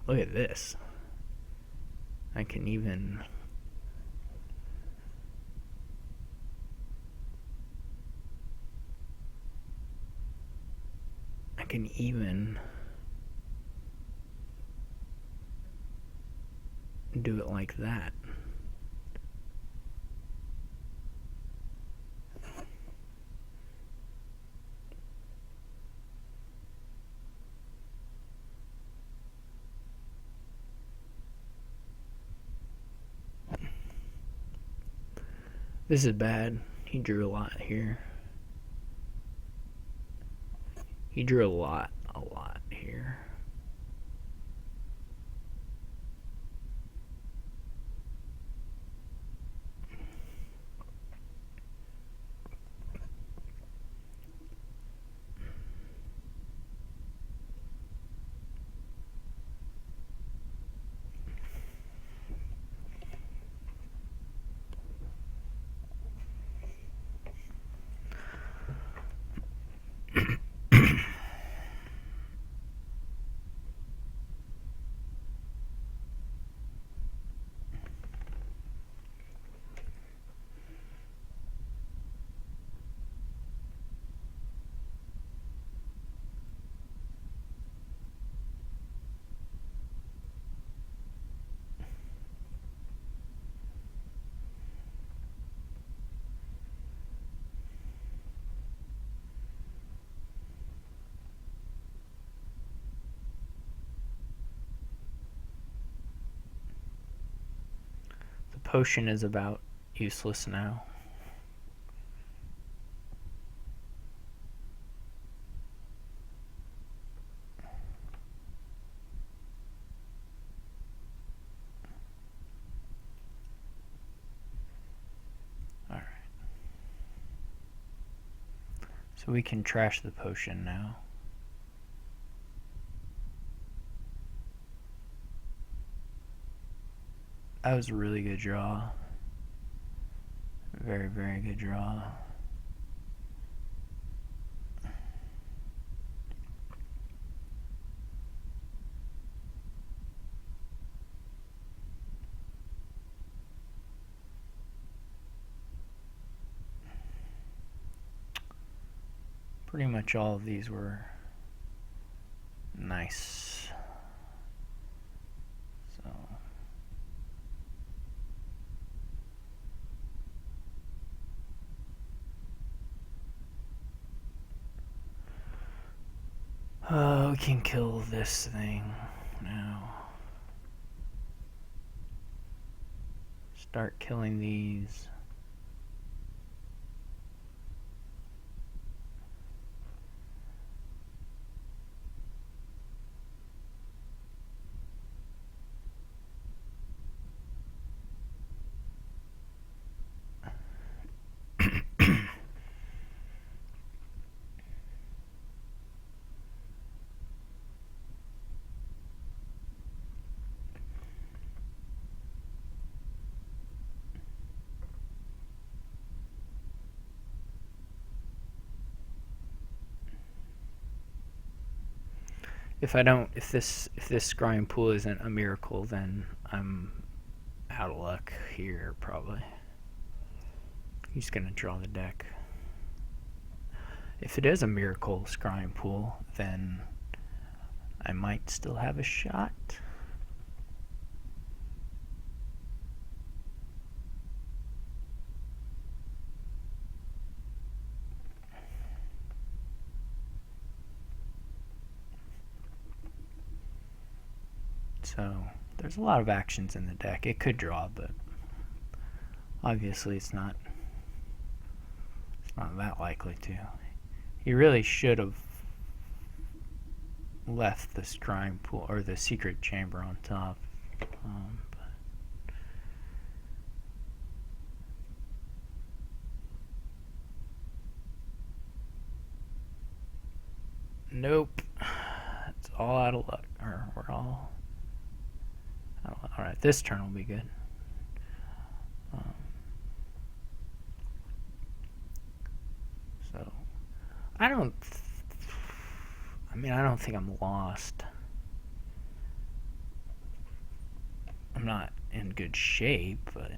Look at this. I can even do it like that. This is bad. He drew a lot here. He drew a lot here. The potion is about useless now. Alright. So we can trash the potion now. That was a really good draw. Very, very good draw. Pretty much all of these were nice. So we can kill this thing now. Start killing these. if this scrying pool isn't a miracle, then I'm out of luck here probably. He's gonna draw the deck. If it is a miracle scrying pool, then I might still have a shot. So there's a lot of actions in the deck. It could draw, but obviously it's not that likely to. He really should have left the scrying pool or the secret chamber on top. Nope. It's all out of luck. Or we're all out of luck. Alright, this turn will be good. So, I don't think I'm lost. I'm not in good shape, but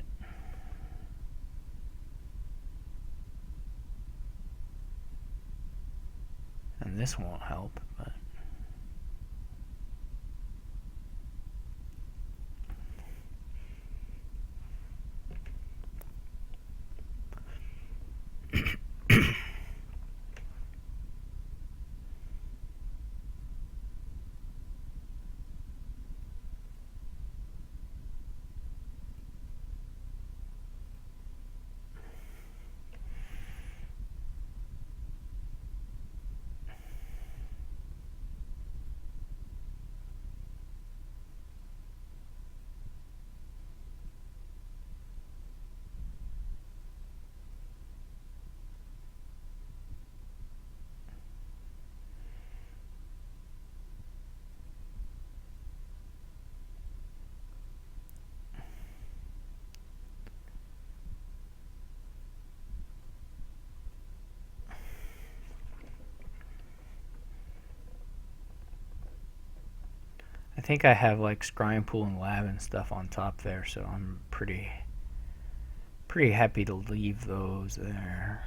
and this won't help, but I think I have like scrying pool and lab and stuff on top there, so I'm pretty happy to leave those there.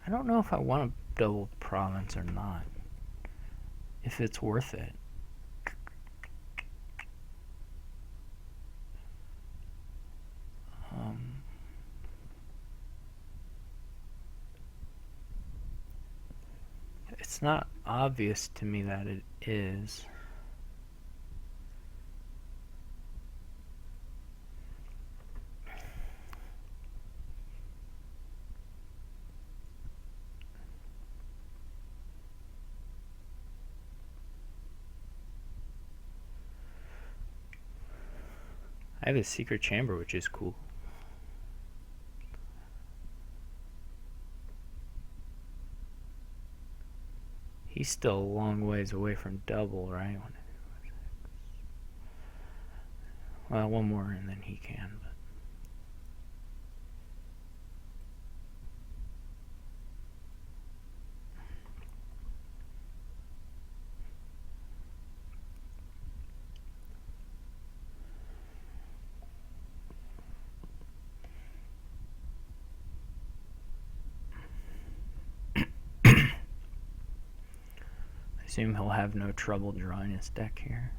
I don't know if I want to double province or not. If it's worth it. It's not obvious to me that it is. I have a secret chamber, which is cool. He's still a long ways away from double, right? Well, one more and then he can. But I assume he'll have no trouble drawing his deck here.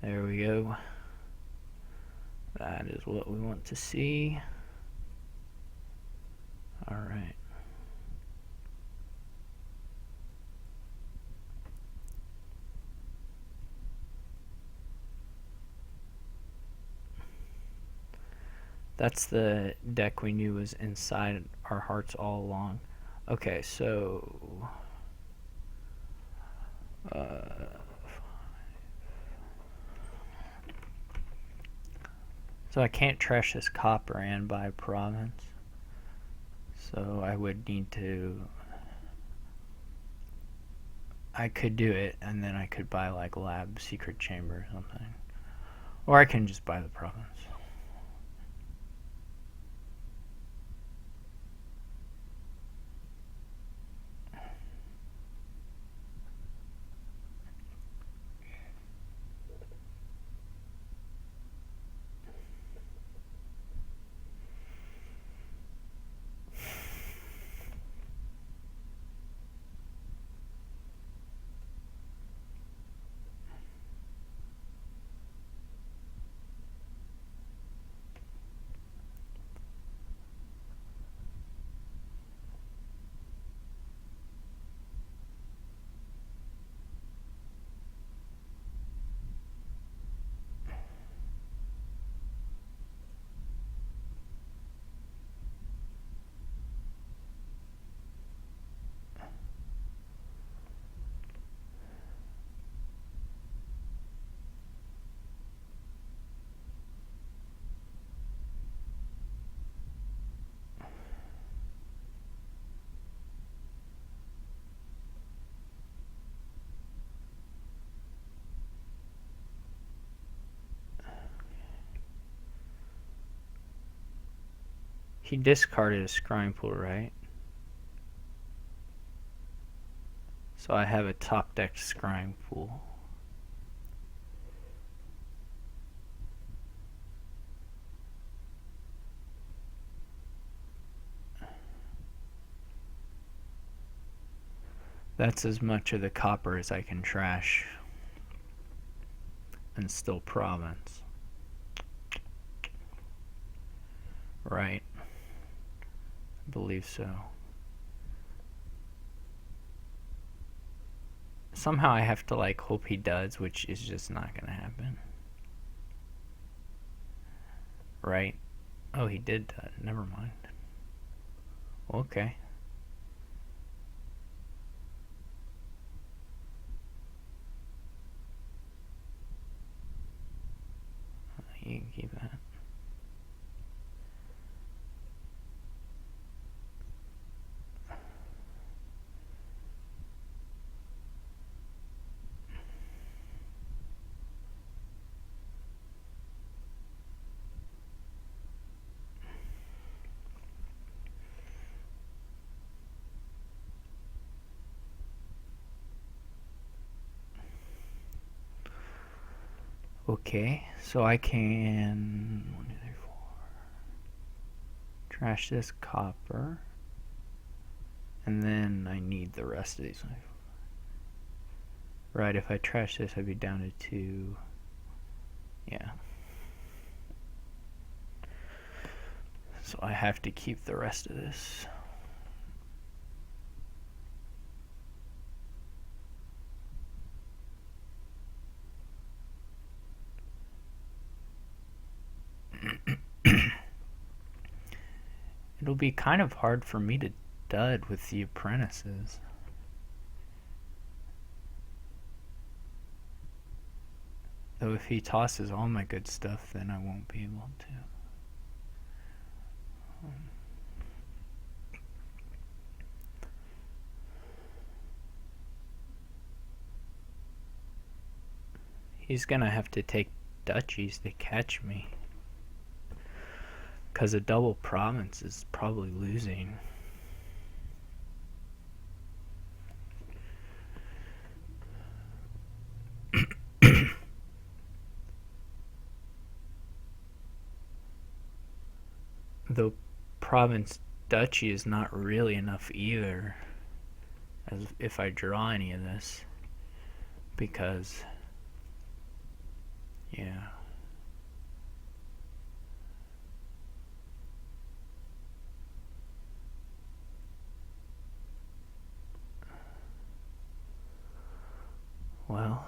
There we go. That is what we want to see. Alright. That's the deck we knew was inside our hearts all along. Okay, so... so I can't trash this copper and buy province. So I would need to... I could do it, and then I could buy like lab secret chamber or something. Or I can just buy the province. He discarded a scrying pool, right? So I have a top deck scrying pool. That's as much of the copper as I can trash and still province. Right. I believe so. Somehow I have to like hope he does, which is just not gonna happen. Right? Oh, he did that. Never mind. Okay. You can keep that. Okay, so I can 1, 2, 3, 4. Trash this copper, and then I need the rest of these. Right, if I trash this, I'd be down to 2. Yeah. So I have to keep the rest of this. It'll be kind of hard for me to dud with the apprentices. Though if he tosses all my good stuff, then I won't be able to. He's gonna have to take duchies to catch me. Because a double province is probably losing. Though province duchy is not really enough either, as if I draw any of this, because yeah, Well,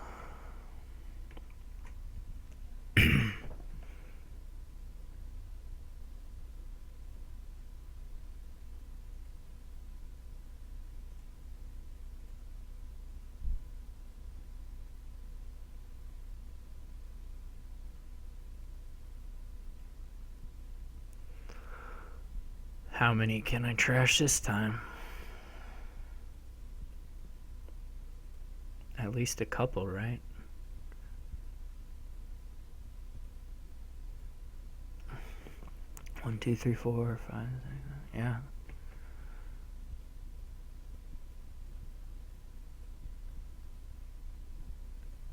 how many can I trash this time? At least a couple, right? One, two, three, four, five, six, yeah.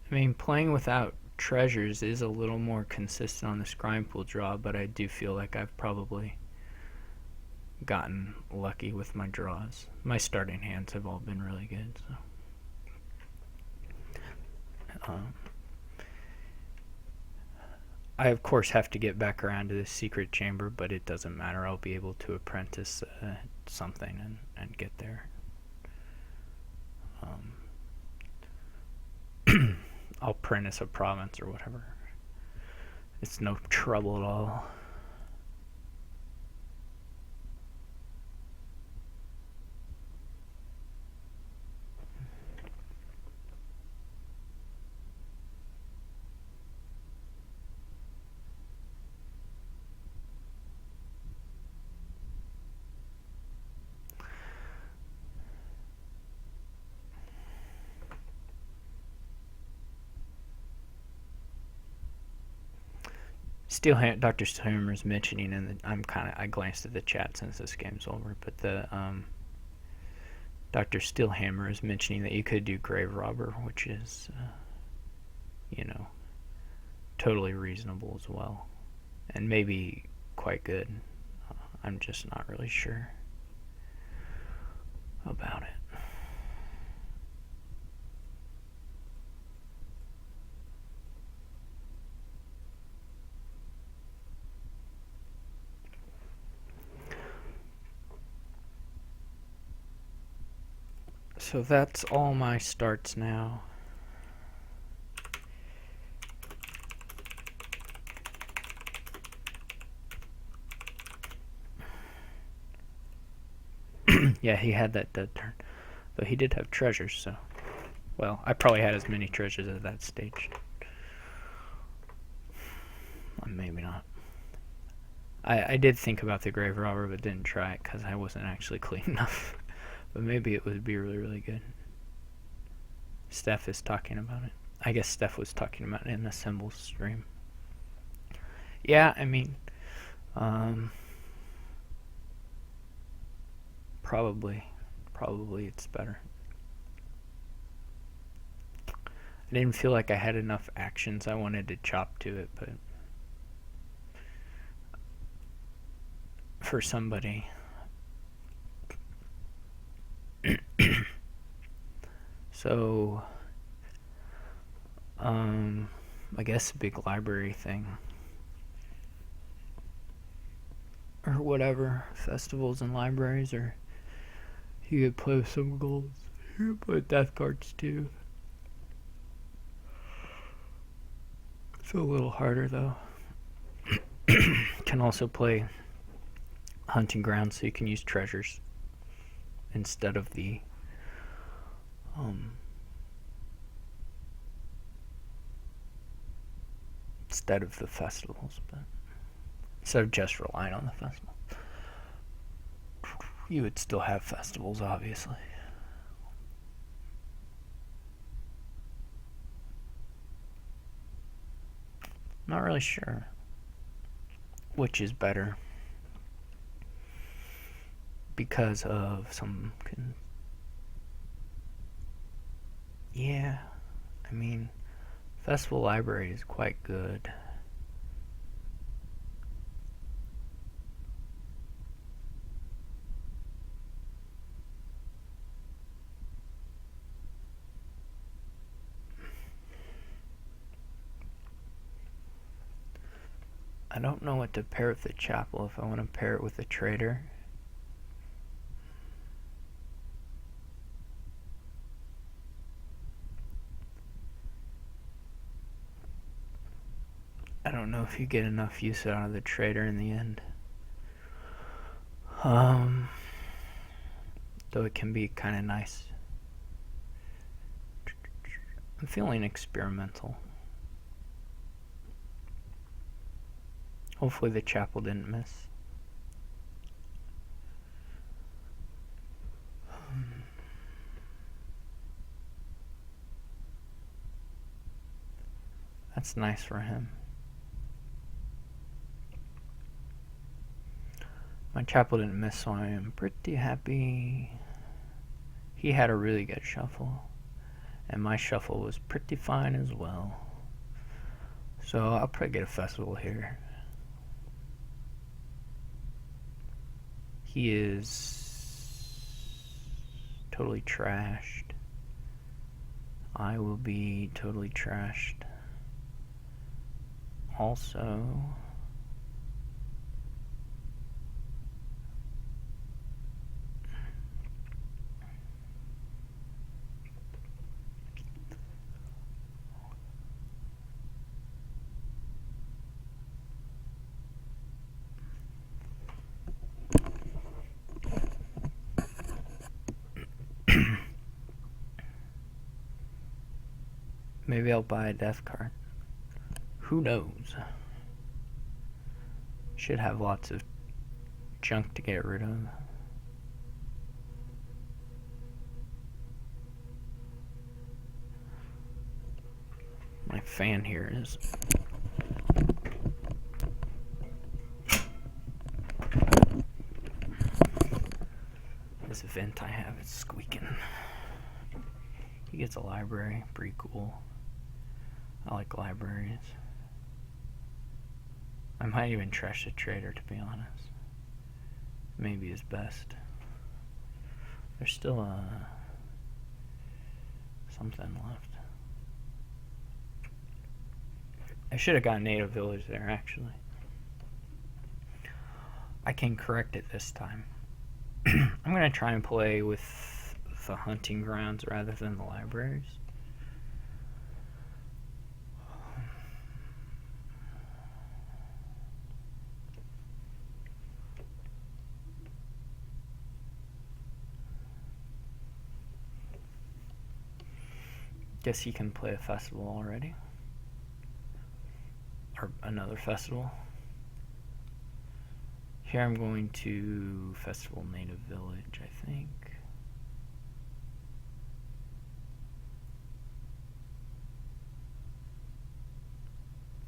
I mean, playing without treasures is a little more consistent on the scrying pool draw, but I do feel like I've probably gotten lucky with my draws. My starting hands have all been really good, so. I of course have to get back around to the secret chamber, but it doesn't matter. I'll be able to apprentice something and get there. I'll apprentice a province or whatever. It's no trouble at all. Dr. Steelhammer is mentioning, and I glanced at the chat since this game's over, but the Dr. Steelhammer is mentioning that you could do Grave Robber, which is, totally reasonable as well, and maybe quite good. I'm just not really sure about it. So that's all my starts now. Yeah, he had that dead turn. But he did have treasures, so. Well, I probably had as many treasures at that stage. Maybe not. I did think about the Grave Robber, but didn't try it because I wasn't actually clean enough. But maybe it would be really, really good. Steph is talking about it. I guess Steph was talking about it in the Symbols stream. Yeah, I mean, probably it's better. I didn't feel like I had enough actions. I wanted to chop to it, but for somebody. So, I guess a big library thing. Or whatever. Festivals and libraries, or you could play with some golds. You could play death cards too. It's a little harder though. Can also play hunting grounds, so you can use treasures instead of the festivals, but instead of just relying on the festival, you would still have festivals, obviously. Not really sure which is better because of some. Yeah, I mean, Festival Library is quite good. I don't know what to pair with the chapel. If I want to pair it with the trader. I don't know if you get enough use out of the trader in the end. Though it can be kind of nice. I'm feeling experimental. Hopefully the chapel didn't miss. That's nice for him. My chapel didn't miss, so I am pretty happy. He had a really good shuffle, and my shuffle was pretty fine as well. So I'll probably get a festival here. He is totally trashed. I will be totally trashed. Also, maybe I'll buy a death card. Who knows? Should have lots of junk to get rid of. My fan here is... This vent I have is squeaking. He gets a library, pretty cool. I like libraries. I might even trash the trader, to be honest. Maybe his best. There's still something left. I should have got native village there, actually. I can correct it this time. I'm going to try and play with the hunting grounds rather than the libraries. Guess he can play a festival already. Or another festival. Here I'm going to Festival Native Village, I think.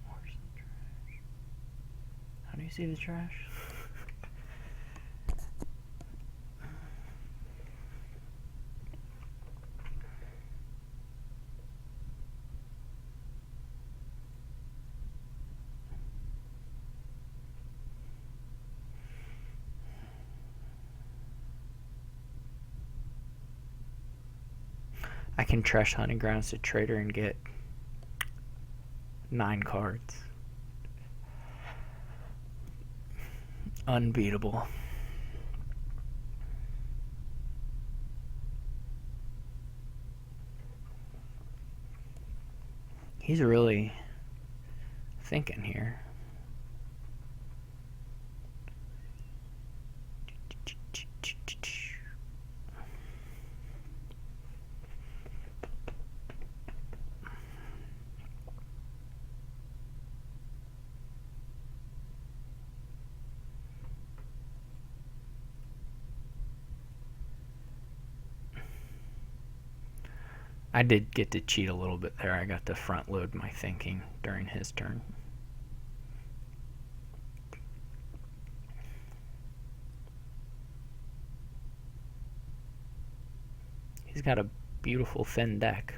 Where's the trash? How do you see the trash? I can trash hunting grounds to trader and get 9 cards. Unbeatable. He's really thinking here. I did get to cheat a little bit there. I got to front load my thinking during his turn. He's got a beautiful thin deck.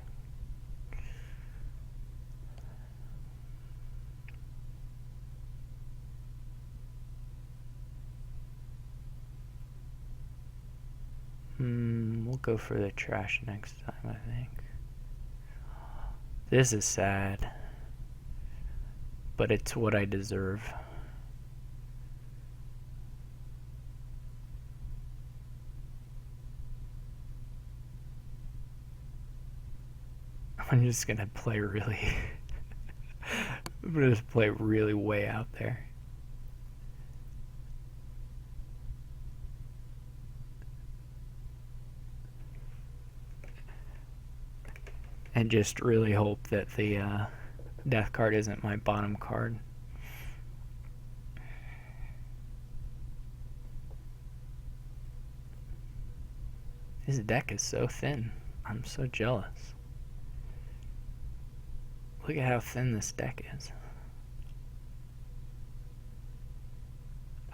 We'll go for the trash next time, I think. This is sad, but it's what I deserve. I'm just gonna play really I'm gonna just play really way out there. And just really hope that the death card isn't my bottom card. This deck is so thin. I'm so jealous. Look at how thin this deck is.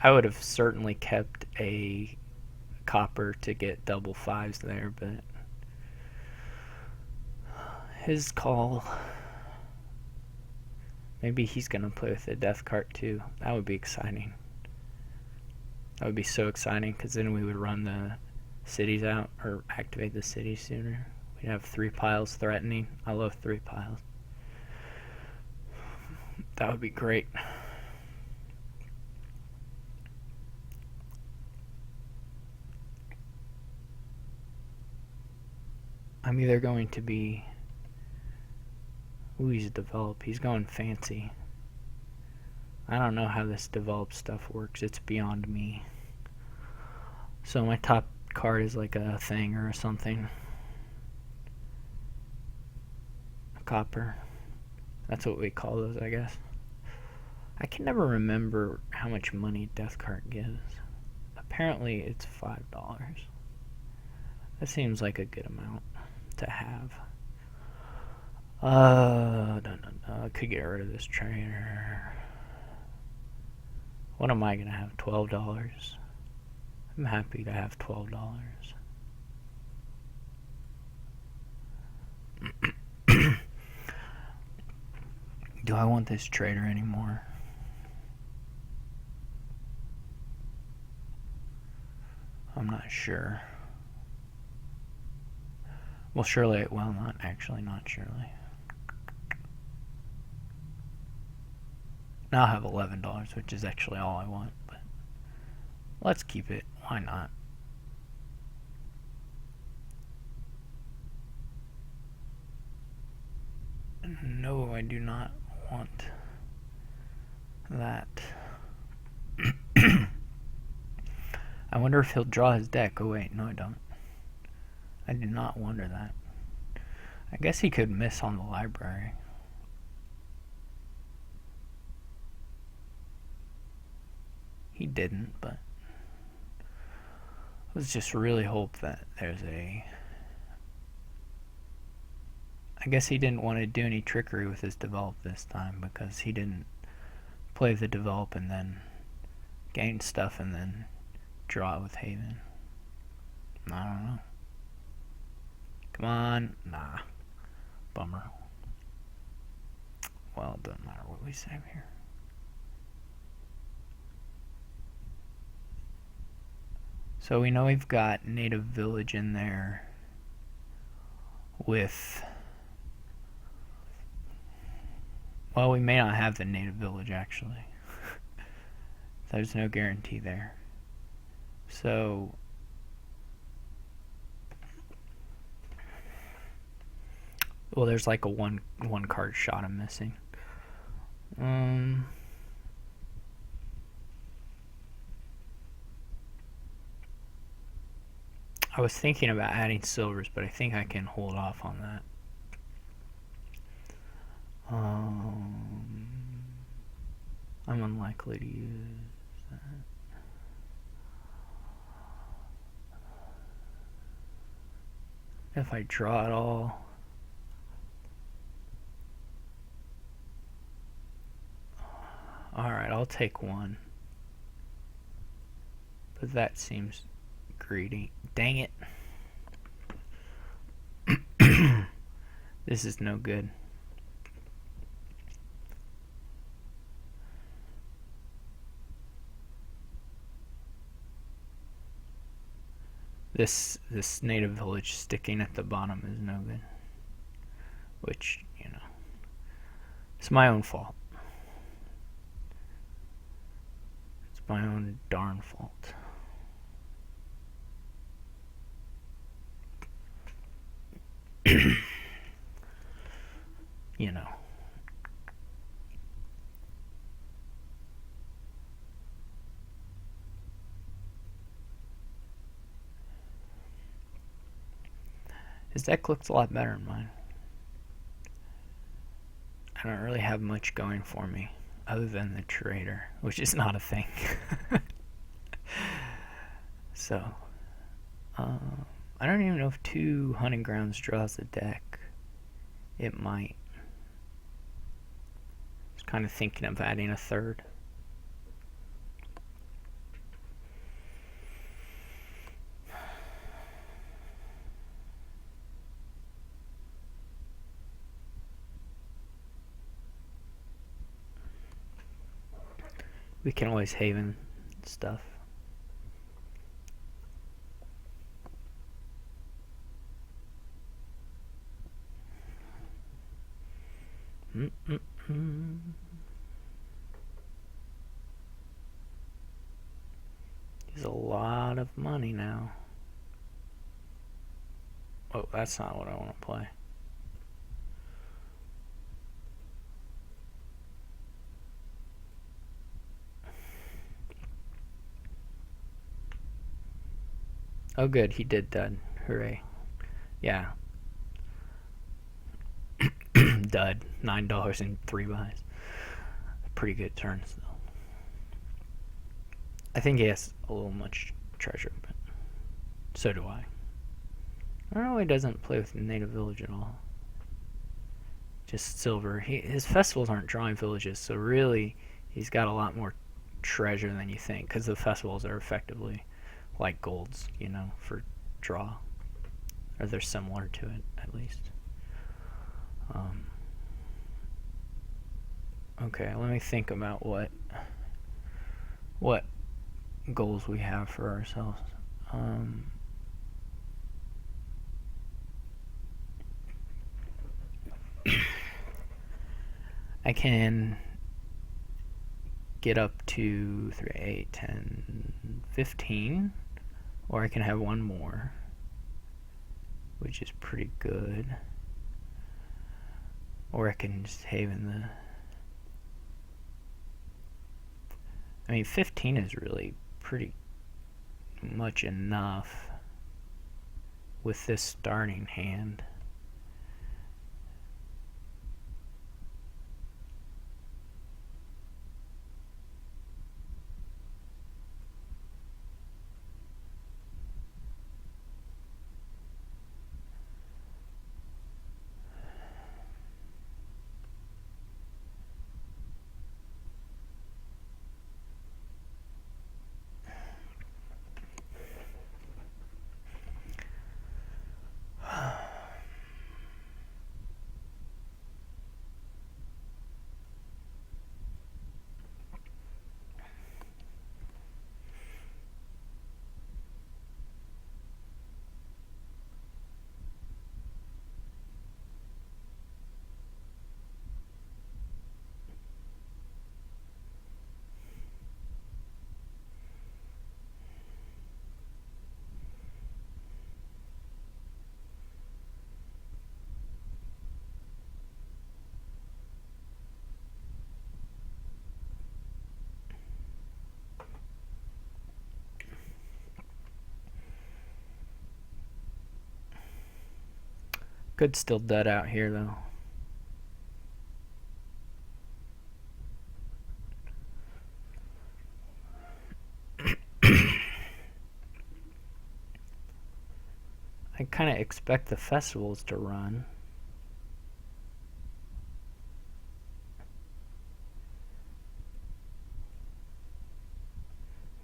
I would have certainly kept a copper to get double fives there, but his call. Maybe he's gonna play with the death card too. That would be exciting. That would be so exciting, because then we would run the cities out, or activate the cities sooner. We'd have 3 piles threatening. I love 3 piles. That would be great. I'm either going to be... Ooh, he's developed. He's going fancy. I don't know how this developed stuff works. It's beyond me. So my top card is like a thing or something. A copper. That's what we call those, I guess. I can never remember how much money death card gives. Apparently it's $5. That seems like a good amount to have. No. I could get rid of this trainer. What am I gonna have? $12? I'm happy to have $12. Do I want this trader anymore? I'm not sure. Well, surely it will not. Actually, not surely. Now I have $11, which is actually all I want, but let's keep it. Why not? No, I do not want that. I wonder if he'll draw his deck. Oh wait, no I don't. I did not wonder that. I guess he could miss on the library. He didn't, but let's just really hope that there's a... I guess he didn't want to do any trickery with his develop this time, because he didn't play the develop and then gain stuff and then draw it with Haven. I don't know. Come on. Nah. Bummer. Well, it doesn't matter what we save here. So we know we've got Native Village in there with... Well, we may not have the Native Village, actually. There's no guarantee there. So... Well, there's like a one card shot I'm missing. I was thinking about adding silvers, but I think I can hold off on that. I'm unlikely to use that. If I draw it all... Alright, I'll take one. But that seems greedy. Dang it. This is no good. This native village sticking at the bottom is no good. Which, you know, it's my own fault. It's my own darn fault. You know. His deck looks a lot better than mine. I don't really have much going for me other than the trader, which is not a thing. So, I don't even know if 2 hunting grounds draws the deck. It might. Just kind of thinking of adding a third. We can always haven stuff. There's a lot of money now. Oh, that's not what I want to play. Oh good, he did dud. Hooray. Yeah. Dud. $9 in 3 buys. Pretty good turns though. I think he has a little much treasure, but so do I. I don't know why he doesn't play with Native Village at all. Just silver. His festivals aren't drawing villages, so really he's got a lot more treasure than you think, because the festivals are effectively like golds, you know, for draw. Or they're similar to it, at least. Okay, let me think about what goals we have for ourselves. I can get up to 3, 8, 10, 15, or I can have one more, which is pretty good. Or I can just haven the... I mean, 15 is really pretty much enough with this starting hand. Could still dud out here though. I kind of expect the festivals to run.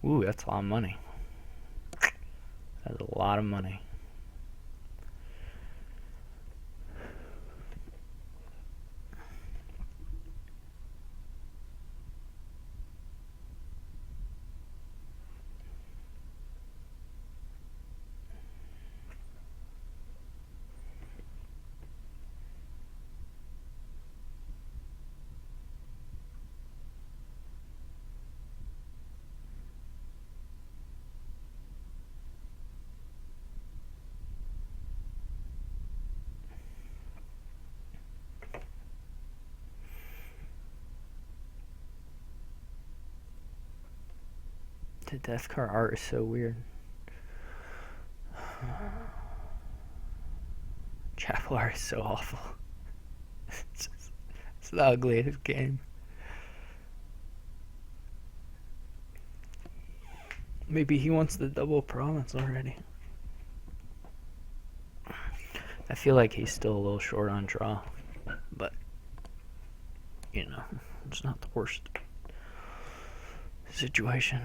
Ooh, that's a lot of money. That's a lot of money. The death card art is so weird. Chapel art is so awful. It's the ugliest game. Maybe he wants the double promise already. I feel like he's still a little short on draw, but you know, it's not the worst situation.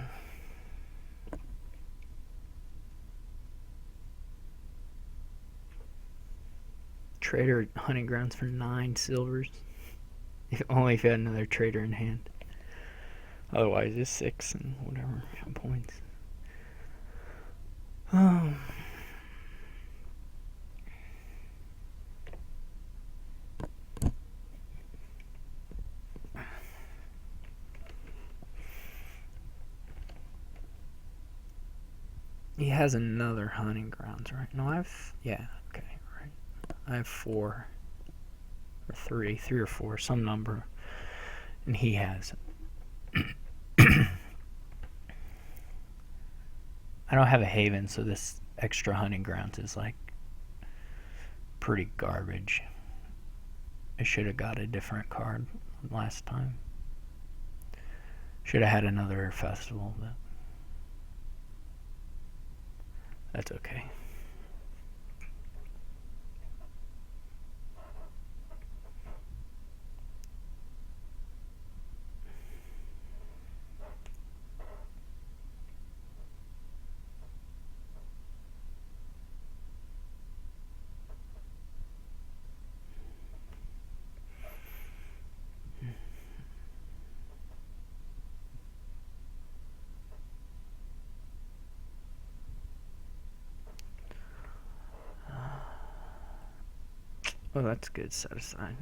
Trader hunting grounds for 9 silvers. If only if you had another trader in hand. Otherwise, it's 6 and whatever points. He has another hunting grounds, right? No, yeah, okay, right. I have 4 or 3 or 4, some number, and he has. I don't have a haven, so this extra hunting grounds is like pretty garbage. I should have got a different card last time. Should have had another festival, but that's okay. Oh, that's good. Set aside.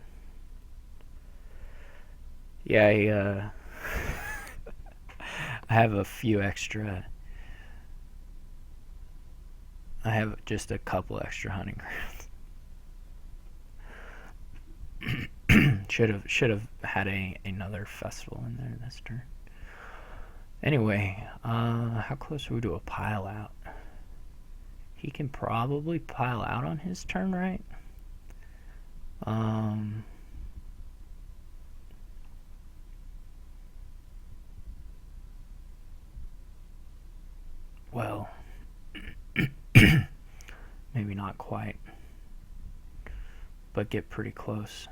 Yeah, I have a few extra. I have just a couple extra hunting grounds. should have had another festival in there this turn. Anyway, how close are we to a pile out? He can probably pile out on his turn, right? Well, maybe not quite, but get pretty close.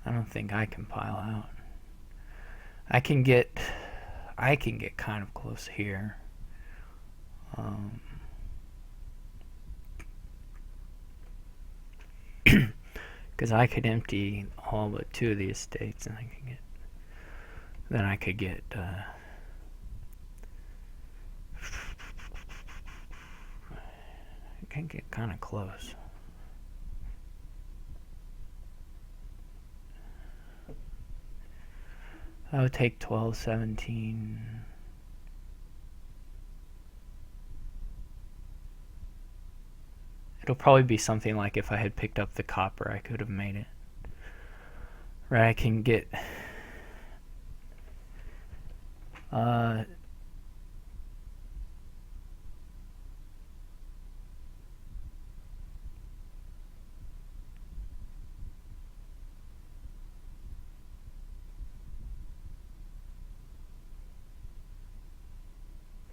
I don't think I can pile out. I can get kind of close here. Because I could empty all but 2 of the estates, and then I could get. I can get kind of close. I would take 12, 17. It'll probably be something like if I had picked up the copper, I could have made it. Right, I can get.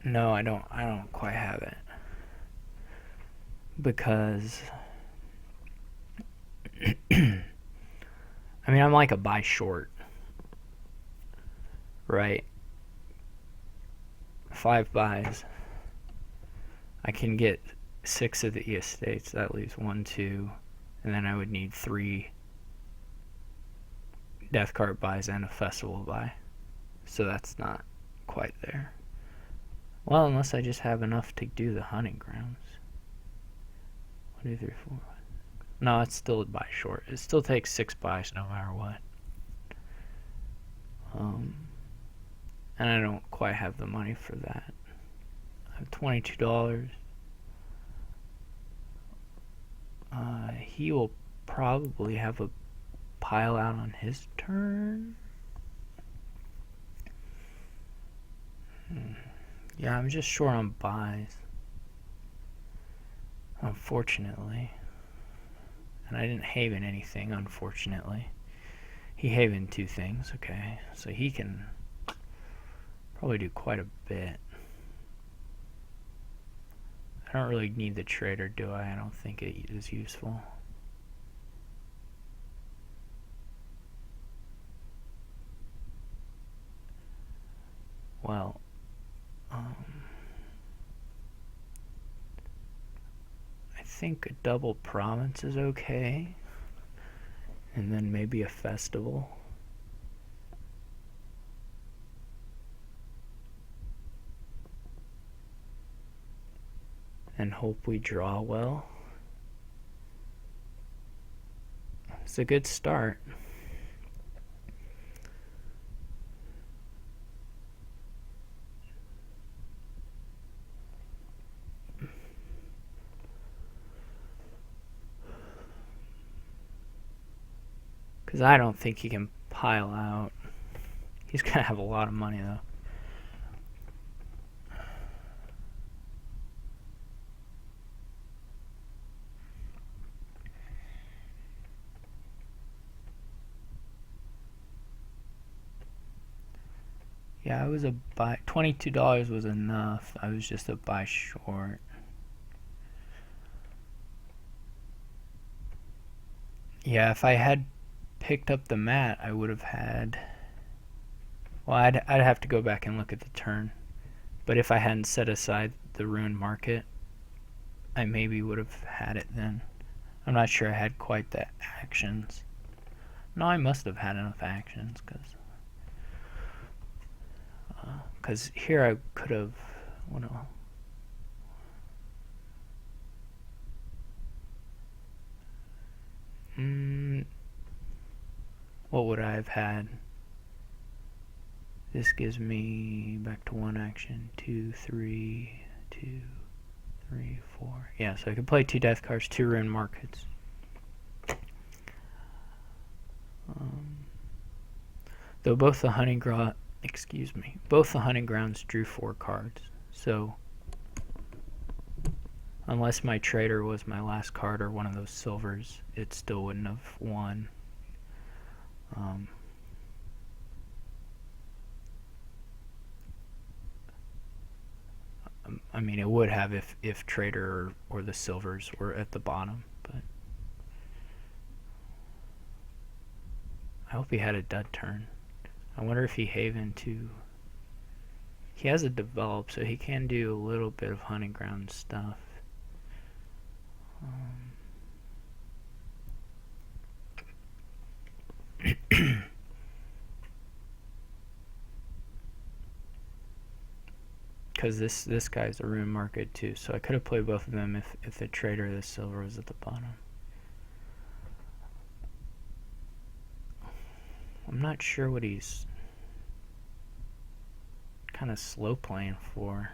No, I don't quite have it. Because I mean, I'm like a buy short, right? 5 buys. I can get 6 of the estates. That leaves 1, 2, and then I would need 3 death card buys and a festival buy. So that's not quite there. Well, unless I just have enough to do the hunting grounds. 1, 2, 3, 4. No, it's still a buy short. It still takes 6 buys no matter what. And I don't quite have the money for that. I have $22. He will probably have a pile out on his turn. Yeah, I'm just short on buys. unfortunately. And I didn't haven anything, unfortunately. He havened 2 things, okay. So he can probably do quite a bit. I don't really need the trader, do I? I don't think it is useful. Well, I think a double province is okay. And then maybe a festival. And hope we draw well. It's a good start. Because I don't think he can pile out. He's going to have a lot of money, though. Yeah, I was a buy. $22 was enough. I was just a buy short. Yeah, if I had picked up the mat, I would have had... Well, I'd have to go back and look at the turn. But if I hadn't set aside the ruined market, I maybe would have had it then. I'm not sure I had quite the actions. No, I must have had enough actions, because here I could have... what would I have had? This gives me back to 1 action. 2, 3, 2, 3, 4. Yeah, so I could play 2 death cards, 2 ruined markets. Though both the hunting grounds drew 4 cards. So unless my trader was my last card or one of those silvers, it still wouldn't have won. I mean, it would have if trader or the silvers were at the bottom, but I hope he had a dud turn. I wonder if he haven to... He has a develop, so he can do a little bit of hunting ground stuff. Because this guy's a ruined market too, so I could have played both of them if the trader or the silver was at the bottom. I'm not sure what he's kind of slow playing for.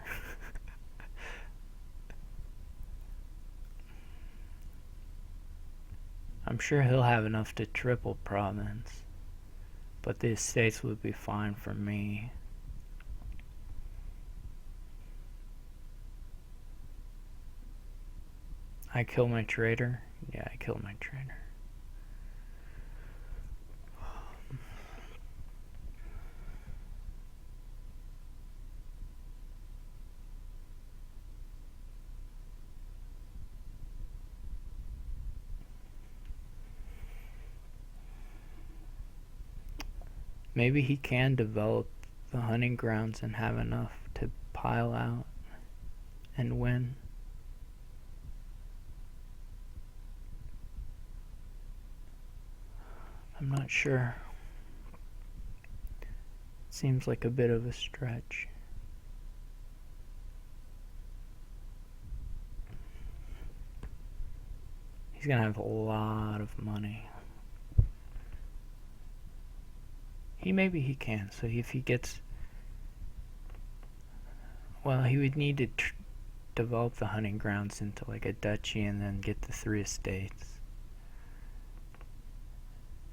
I'm sure he'll have enough to triple province, but the estates would be fine for me. I kill my trader? Yeah, I kill my trader. Maybe he can develop the hunting grounds and have enough to pile out and win. I'm not sure. Seems like a bit of a stretch. He's gonna have a lot of money. Maybe he can. So if he gets... Well, he would need to develop the hunting grounds into like a duchy and then get the 3 estates.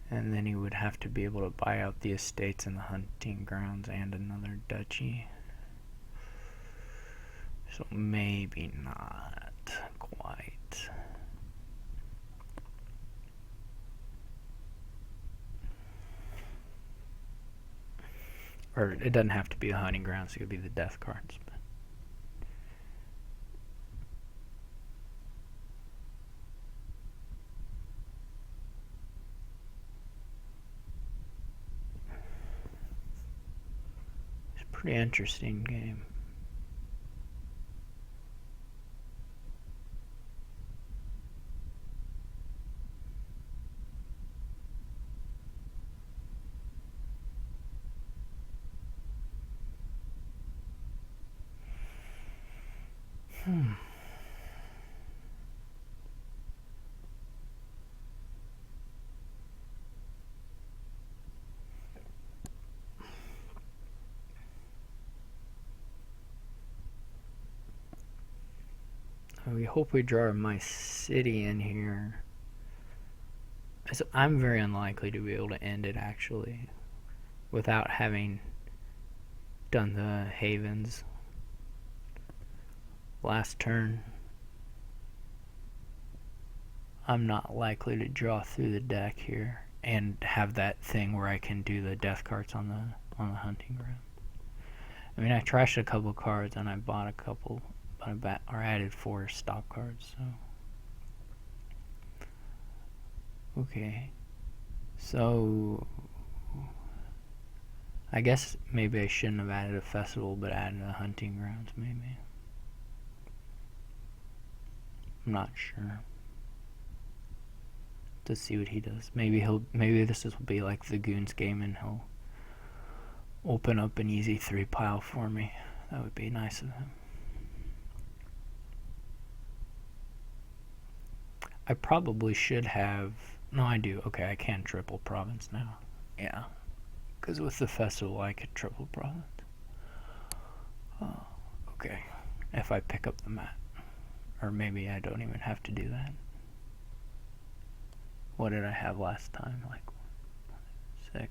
And then he would have to be able to buy out the estates and the hunting grounds and another duchy. So maybe not quite. Or it doesn't have to be the hunting grounds, it could be the death cards. But it's a pretty interesting game. We hope we draw my city in here. So I'm very unlikely to be able to end it actually without having done the havens last turn. I'm not likely to draw through the deck here and have that thing where I can do the death cards on the hunting ground. I mean, I trashed a couple cards and I bought a couple, but I added 4 stop cards. So okay, so I guess maybe I shouldn't have added a festival, but added a hunting grounds maybe. I'm not sure. To see what he does. Maybe this will be like the Goons game and he'll open up an easy 3 pile for me. That would be nice of him. I probably should have... No, I do. Okay, I can triple province now. Yeah. Because with the festival I could triple province. Oh, okay. If I pick up the mat. Or maybe I don't even have to do that. What did I have last time? Like 6, 12.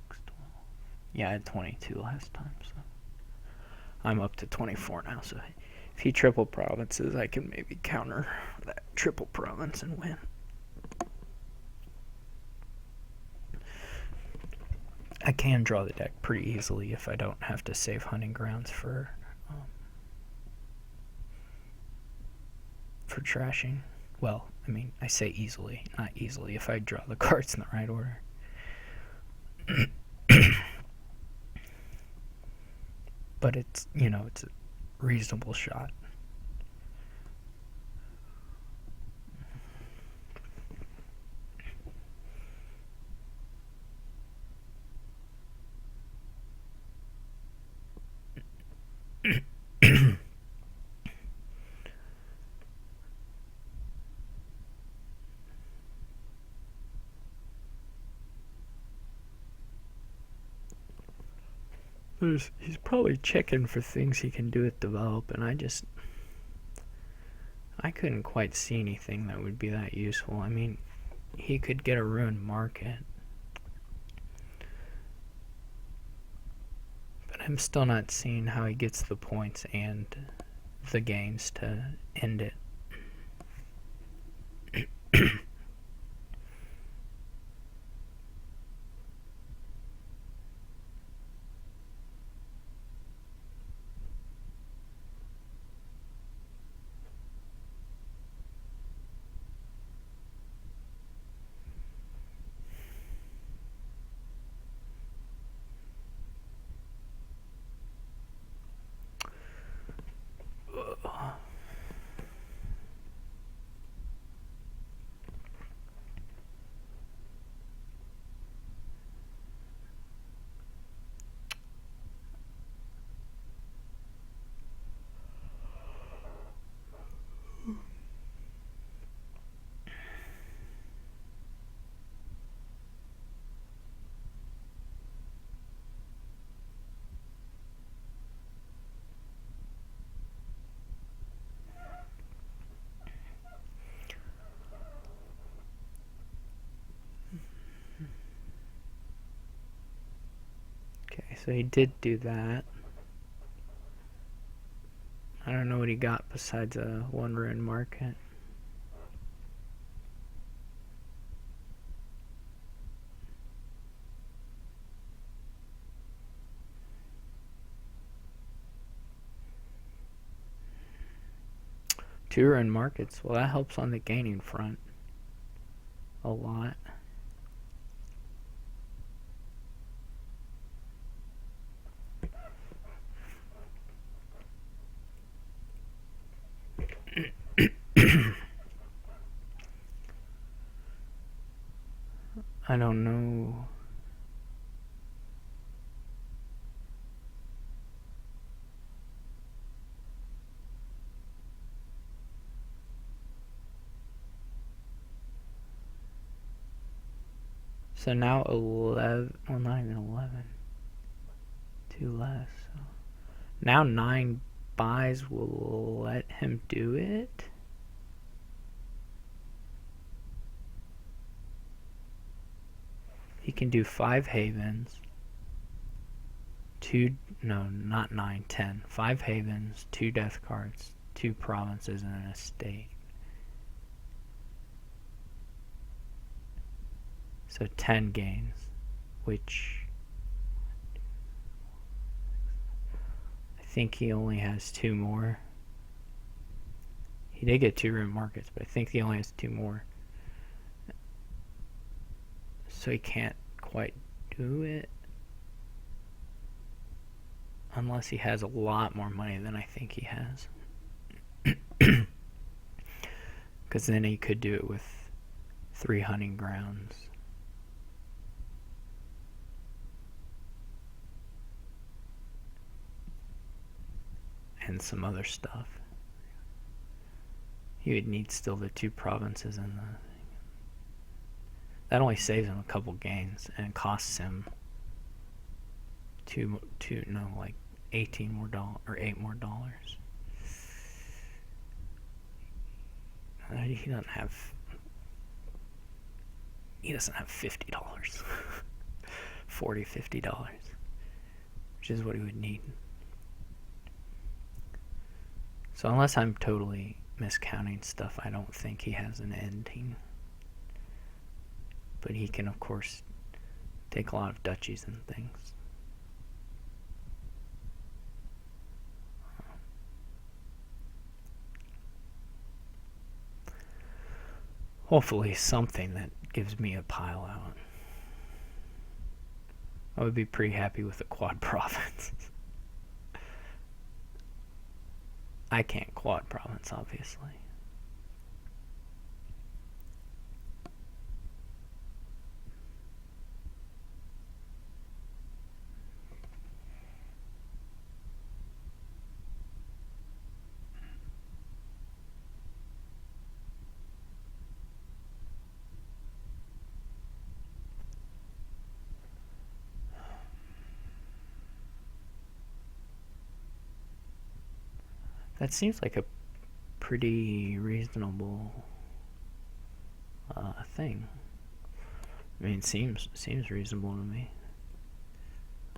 Yeah, I had 22 last time, so I'm up to 24 now. So if he triple provinces, I can maybe counter that triple province and win. I can draw the deck pretty easily if I don't have to save hunting grounds for trashing. Well, I mean, I say easily, not easily, if I draw the cards in the right order. But it's, it's a reasonable shot. He's probably checking for things he can do at develop, and I couldn't quite see anything that would be that useful. I mean, he could get a ruined market, but I'm still not seeing how he gets the points and the games to end it. Okay, so he did do that. I don't know what he got besides a 1 ruined market. 2 markets. Well, that helps on the gaining front a lot. I don't know. So now 11, well, not even 11. 2 less. So now 9 buys will let him do it. He can do 5 havens. 2, no, not 9, 10. 5 havens, 2 death cards, 2 provinces, and an estate. So 10 gains, which I think he only has 2 more. He did get 2 room markets, but I think he only has 2 more. So he can't quite do it. Unless he has a lot more money than I think he has. Because then he could do it with 3 hunting grounds. And some other stuff. He would need still the 2 provinces and the... That only saves him a couple gains and costs him like $18 more or $8 more. He doesn't have $50. $40-$50, which is what he would need. So unless I'm totally miscounting stuff, I don't think he has an ending. But he can, of course, take a lot of duchies and things. Hopefully something that gives me a pile out. I would be pretty happy with a quad province. I can't quad province, obviously. That seems like a pretty reasonable thing. I mean, it seems reasonable to me.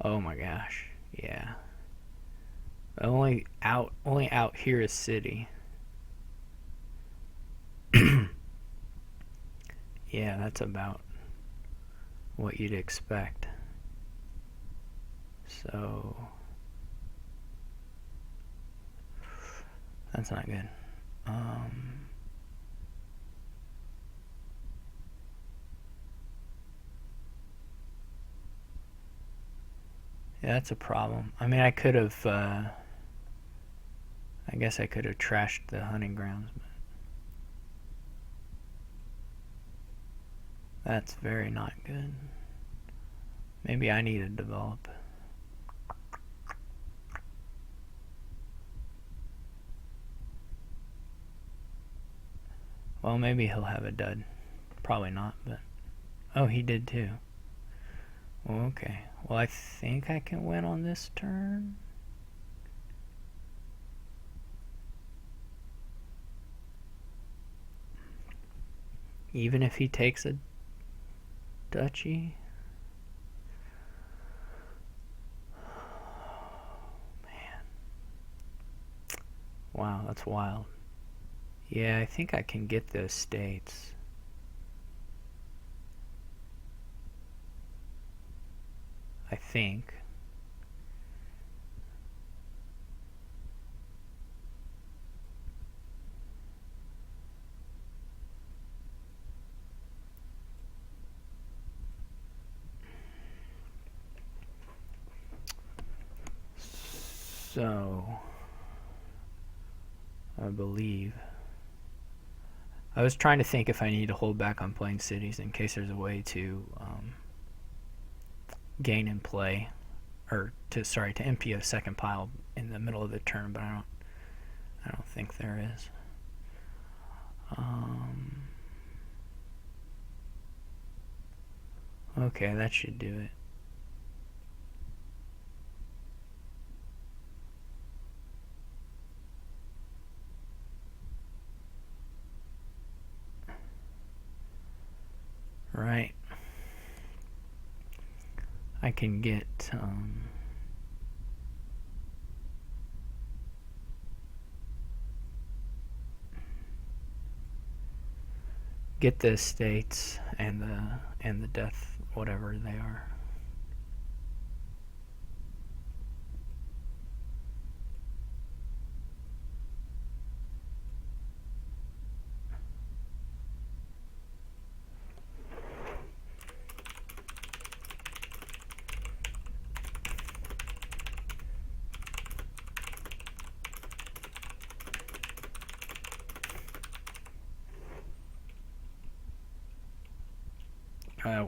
Oh my gosh, yeah. Only out here is city. Yeah, that's about what you'd expect. So that's not good. Yeah, that's a problem. I mean, I could have, I guess I could have trashed the hunting grounds, but that's very not good. Maybe I need to develop. Well, maybe he'll have a dud. Probably not, but... Oh, he did too. Well, okay. Well, I think I can win on this turn. Even if he takes a duchy. Man. Wow, that's wild. Yeah, I think I can get the estates. I think. So, I believe. I was trying to think if I need to hold back on playing cities in case there's a way to gain and play, or to empty a second pile in the middle of the turn, but I don't think there is. Okay, that should do it. Right. I can get the estates and the death, whatever they are.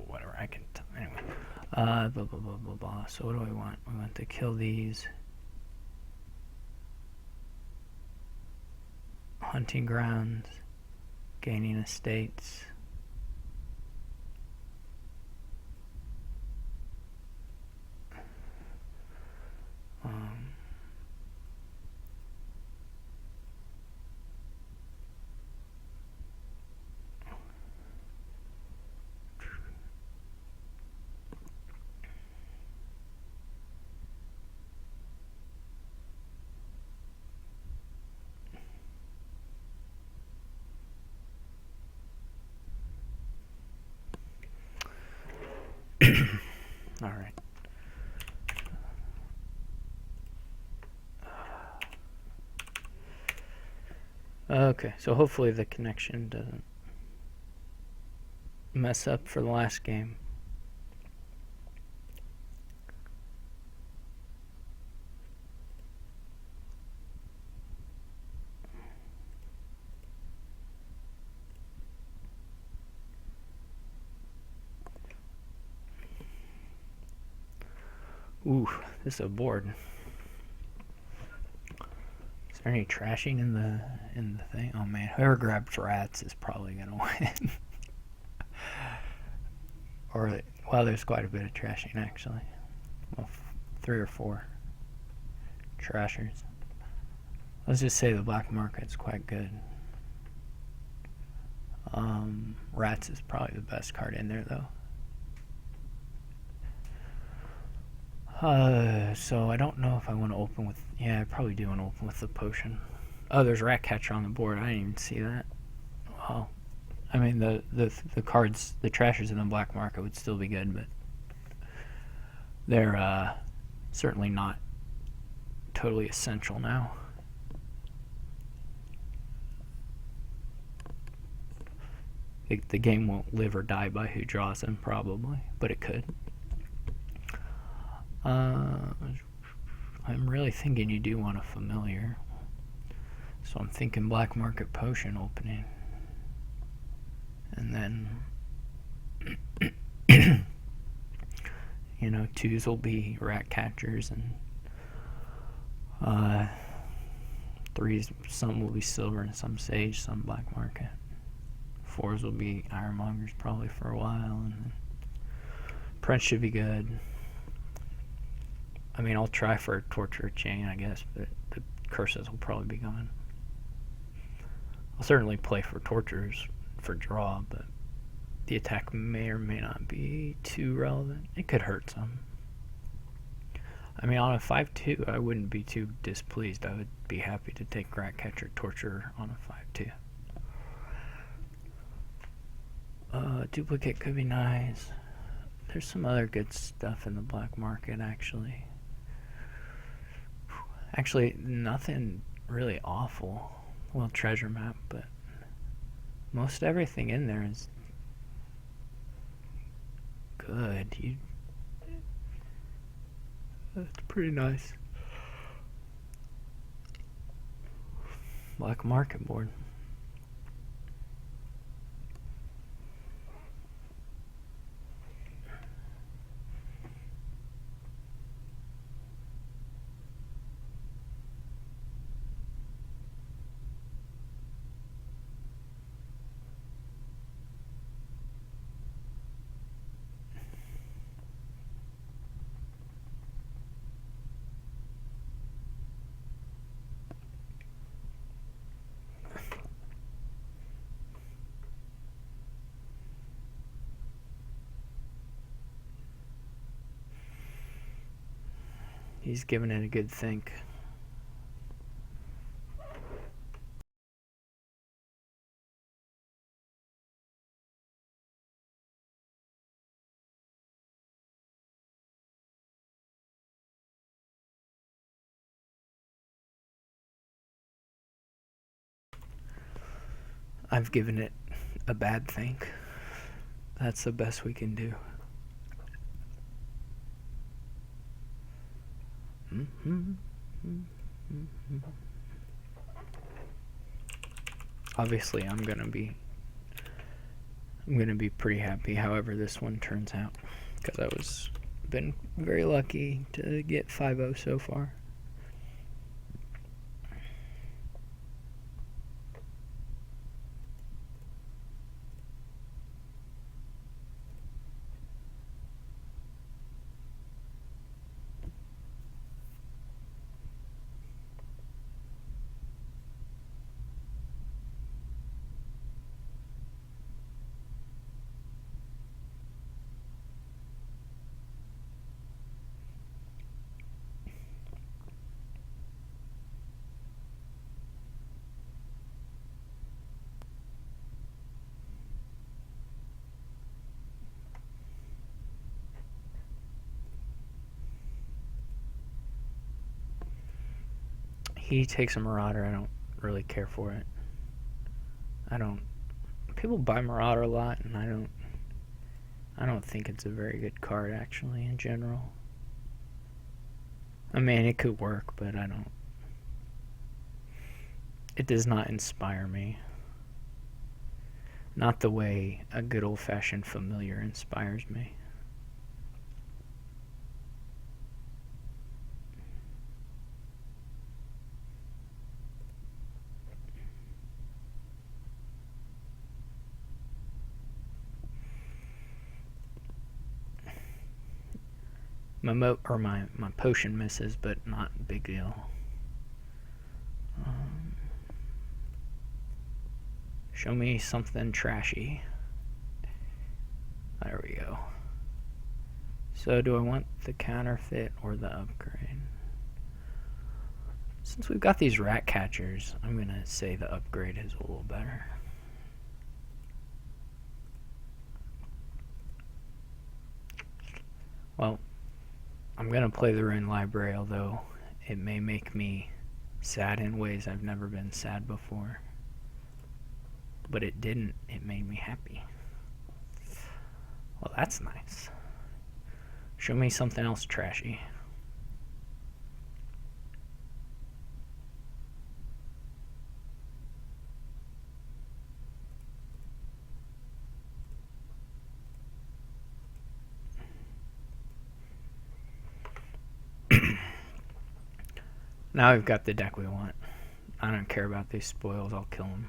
Whatever, I can anyway. Blah blah blah blah blah. So what do we want? We want to kill these hunting grounds, gaining estates. All right. Okay, so hopefully the connection doesn't mess up for the last game. Ooh, this is a board. Is there any trashing in the thing? Oh man, whoever grabs rats is probably gonna win. Or, well, there's quite a bit of trashing actually. Well, 3 or 4 trashers. Let's just say the black market's quite good. Rats is probably the best card in there though. So I don't know if I want to open with. Yeah, I probably do want to open with the potion. Oh, there's rat catcher on the board. I didn't even see that. Well, I mean the cards, the trashers in the black market would still be good, but they're certainly not totally essential now. The game won't live or die by who draws them, probably, but it could. I'm really thinking you do want a familiar. So I'm thinking black market potion opening. And then, you know, 2s will be rat catchers, and 3s, some will be silver and some sage, some black market. 4s will be ironmongers probably for a while, and then Prince should be good. I mean, I'll try for a torture chain, I guess, but the curses will probably be gone. I'll certainly play for tortures for draw, but the attack may or may not be too relevant. It could hurt some. I mean, on a 5-2, I wouldn't be too displeased. I would be happy to take rat catcher torture on a 5-2. Duplicate could be nice. There's some other good stuff in the black market, actually. Actually, nothing really awful. Well, treasure map, but most everything in there is good. That's pretty nice. Black market board. He's giving it a good think. I've given it a bad think. That's the best we can do. Obviously, I'm gonna be pretty happy however this one turns out, because I was been very lucky to get 5-0 so far. He takes a Marauder. I don't really care for it. People buy Marauder a lot, and I don't think it's a very good card, actually, in general. I mean, it could work, but it does not inspire me. Not the way a good old-fashioned familiar inspires me. My potion misses, but not a big deal. Show me something trashy. There we go. So do I want the counterfeit or the upgrade? Since we've got these rat catchers, I'm gonna say the upgrade is a little better. Well, I'm gonna play the Rune Library, although it may make me sad in ways I've never been sad before. But it didn't. It made me happy. Well, that's nice. Show me something else trashy. Now we've got the deck we want. I don't care about these spoils. I'll kill them.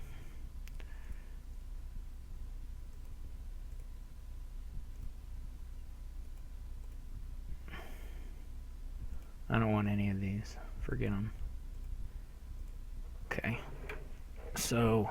I don't want any of these. Forget them. Okay. So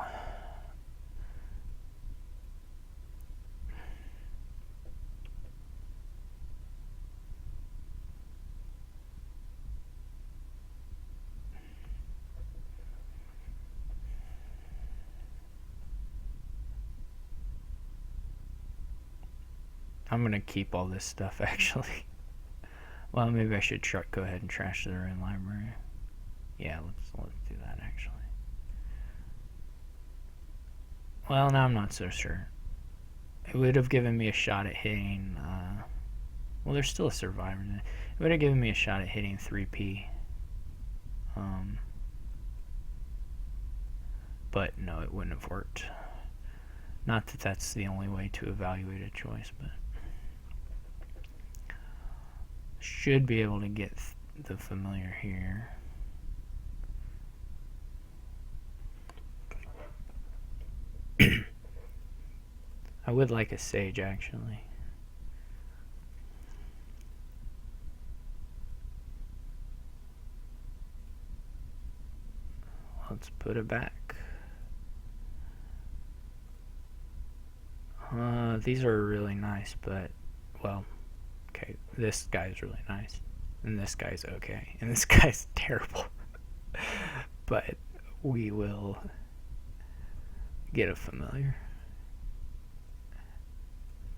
I'm gonna keep all this stuff actually. Well, maybe I should go ahead and trash the Rune Library. Yeah, let's do that actually. Well, now I'm not so sure. It would have given me a shot at hitting. Well, there's still a survivor. It would have given me a shot at hitting 3P. But no, it wouldn't have worked. Not that that's the only way to evaluate a choice, but should be able to get the familiar here. I would like a sage, actually. Let's put it back. These are really nice, but, well, okay, this guy's really nice, and this guy's okay, and this guy's terrible. But we will get a familiar.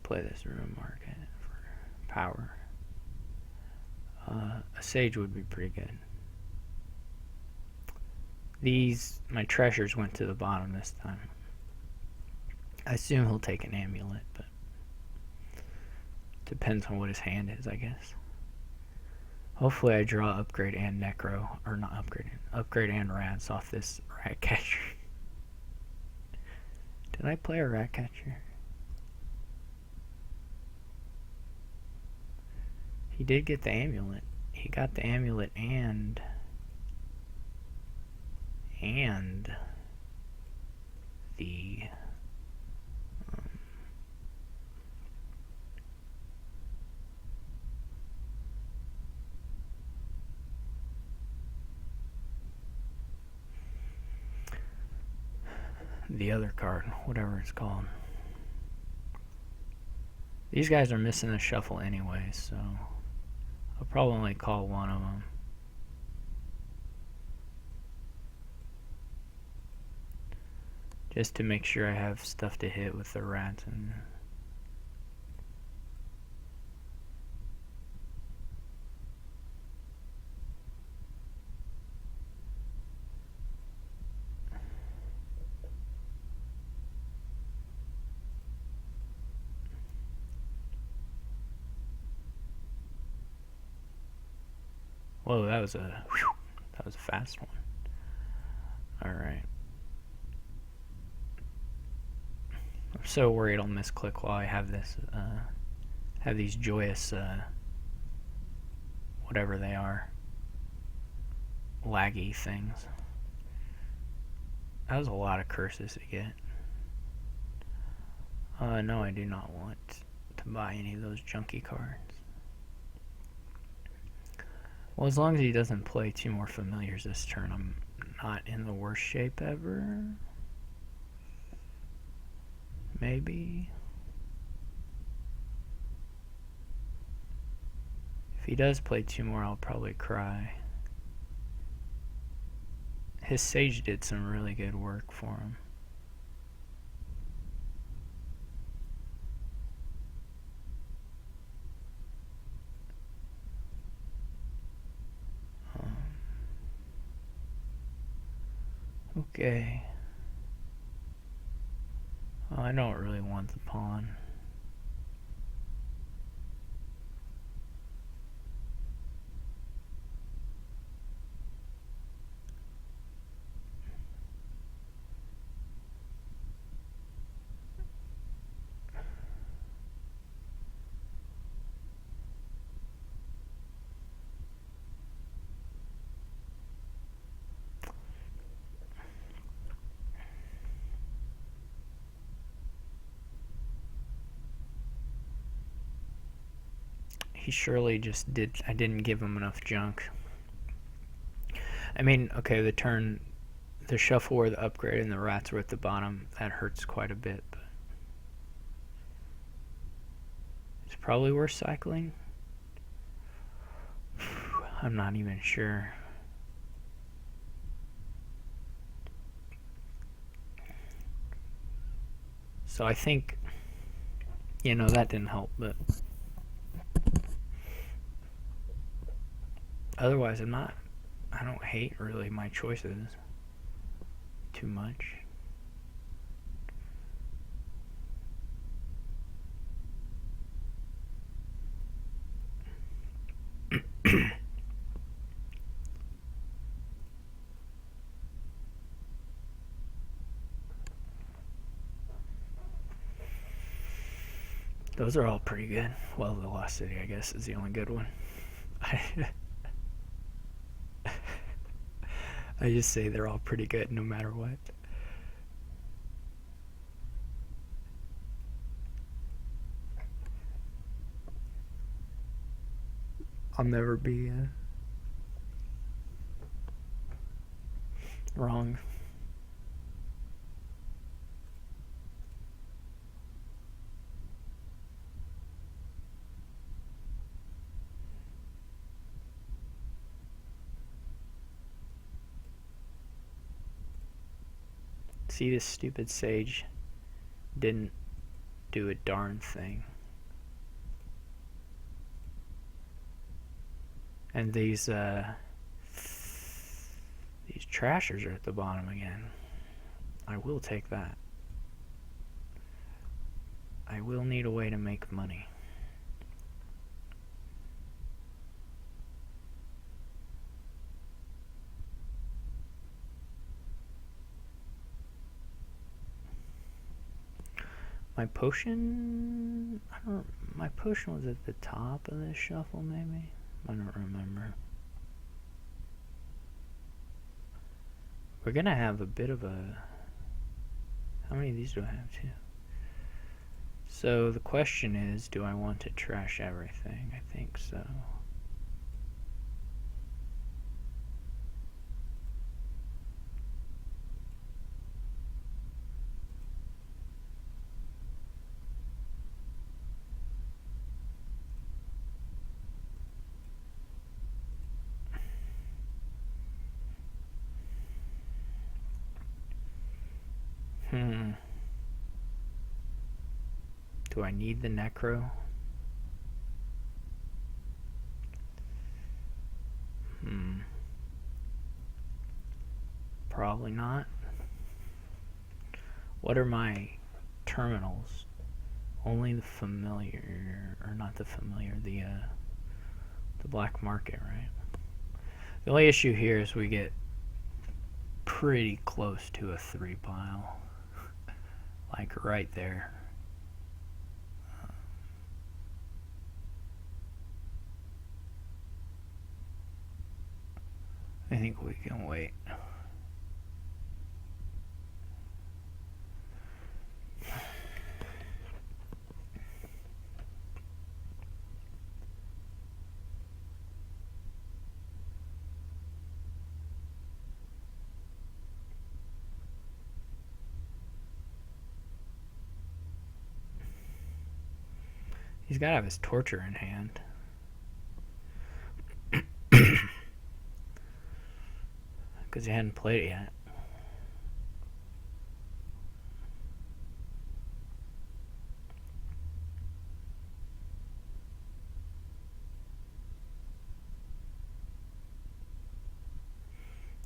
Play this room market for power. A sage would be pretty good. My treasures went to the bottom this time. I assume he'll take an amulet, but depends on what his hand is, I guess. Hopefully I draw upgrade and necro, or not upgrade and rats off this rat catcher. Did I play a rat catcher? He did get the amulet. He got the amulet and the the other card, whatever it's called. These guys are missing a shuffle anyway, so I'll probably call one of them. Just to make sure I have stuff to hit with the rats and whoa, that was a fast one. Alright. I'm so worried I'll misclick while I have this have these joyous whatever they are, laggy things. That was a lot of curses to get. No, I do not want to buy any of those junky cards. Well, as long as he doesn't play two more familiars this turn, I'm not in the worst shape ever. Maybe. If he does play two more, I'll probably cry. His sage did some really good work for him. Okay. Oh, I don't really want the pawn. He surely just did. I didn't give him enough junk. I mean, okay, the shuffle or the upgrade and the rats were at the bottom. That hurts quite a bit, but it's probably worth cycling. I'm not even sure. So I think, that didn't help, but otherwise I don't hate really my choices too much. Those are all pretty good. Well, the Lost City, I guess, is the only good one. I just say they're all pretty good no matter what. I'll never be wrong. See, this stupid sage didn't do a darn thing. And these trashers are at the bottom again. I will take that. I will need a way to make money. My potion, my potion was at the top of this shuffle, maybe? I don't remember. We're gonna have a bit of a... How many of these do I have, too? So the question is, do I want to trash everything? I think so. Do I need the necro? Probably not. What are my terminals? Only the familiar, or not the familiar, the black market, right? The only issue here is we get pretty close to a 3 pile. Like right there. I think we can wait. He's got to have his torture in hand. Because he hadn't played it yet.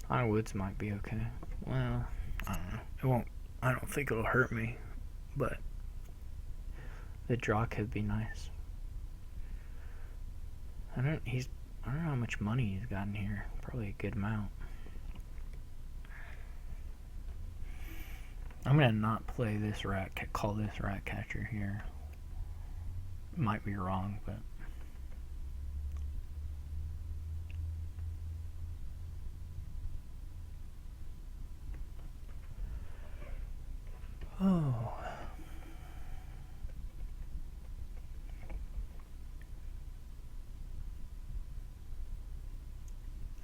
Iron Woods might be okay. Well, I don't know. It won't. I don't think it'll hurt me, but the draw could be nice. I don't know how much money he's got in here. Probably a good amount. I'm gonna not play this call this rat catcher here. Might be wrong, but oh.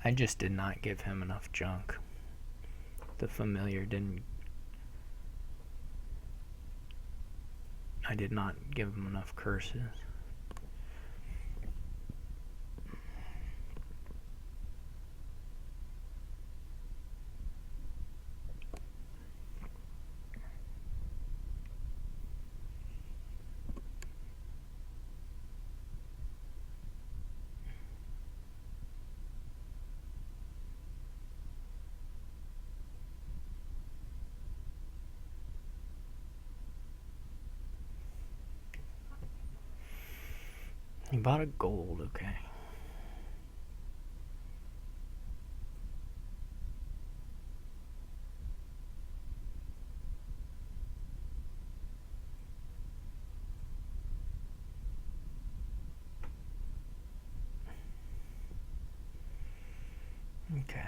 I just did not give him enough junk. The familiar didn't. I did not give him enough curses. He bought a gold, okay. Okay.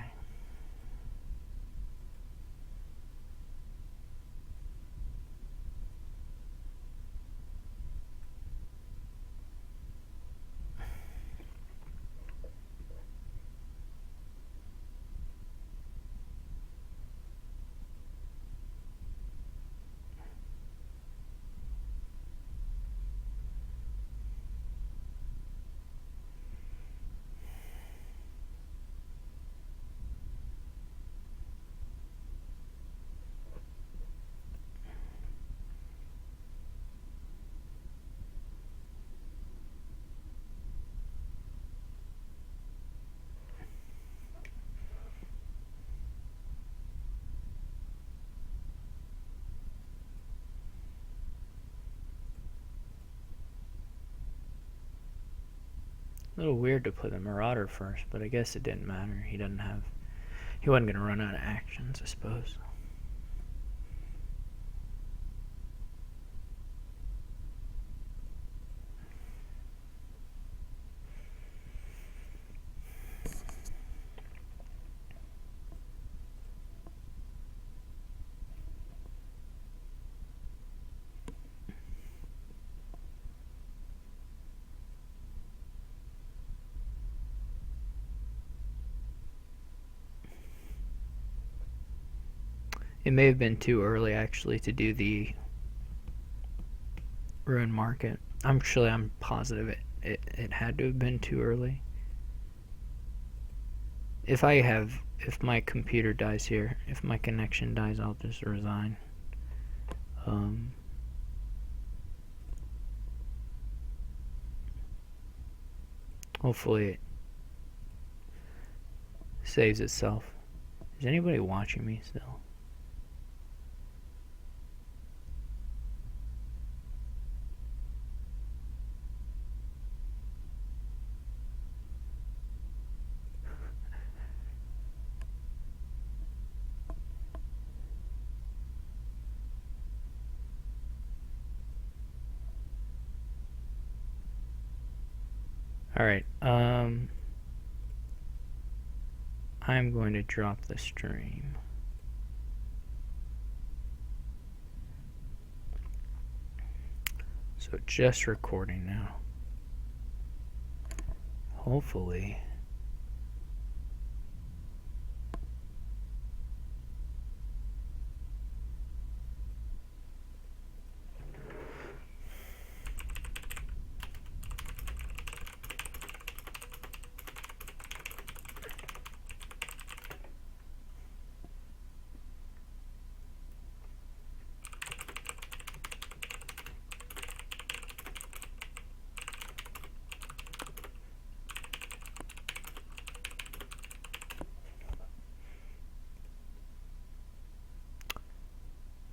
A little weird to play the Marauder first, but I guess it didn't matter. He wasn't gonna run out of actions, I suppose. It may have been too early actually to do the ruin market. I'm positive it had to have been too early. If my computer dies here, if my connection dies, I'll just resign. Hopefully it saves itself. Is anybody watching me still? Alright, I'm going to drop the stream. So just recording now. Hopefully.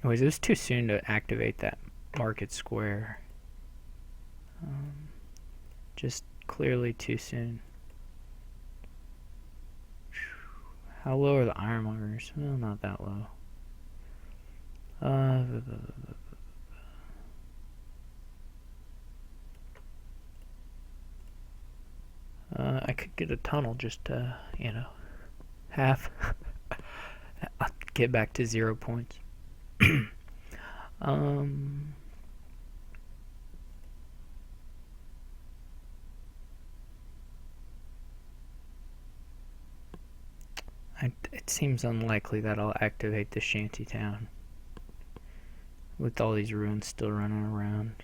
Anyways, it was too soon to activate that market square. Just clearly too soon. How low are the ironmongers? Well, not that low. I could get a tunnel just to, half. I'll get back to 0 points. It seems unlikely that I'll activate the shantytown with all these ruins still running around.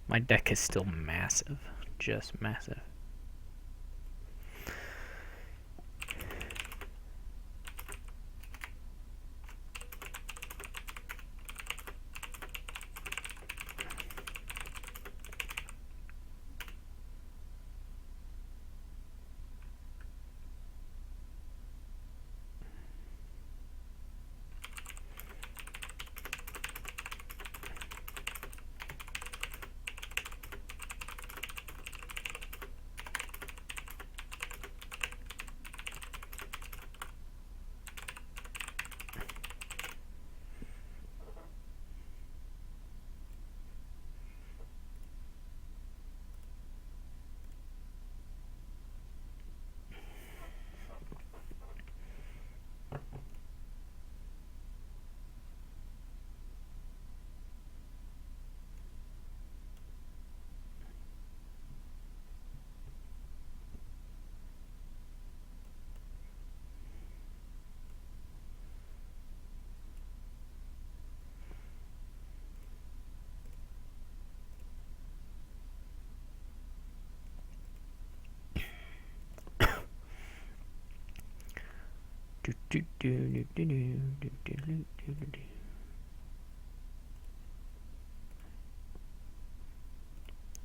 My deck is still massive, just massive.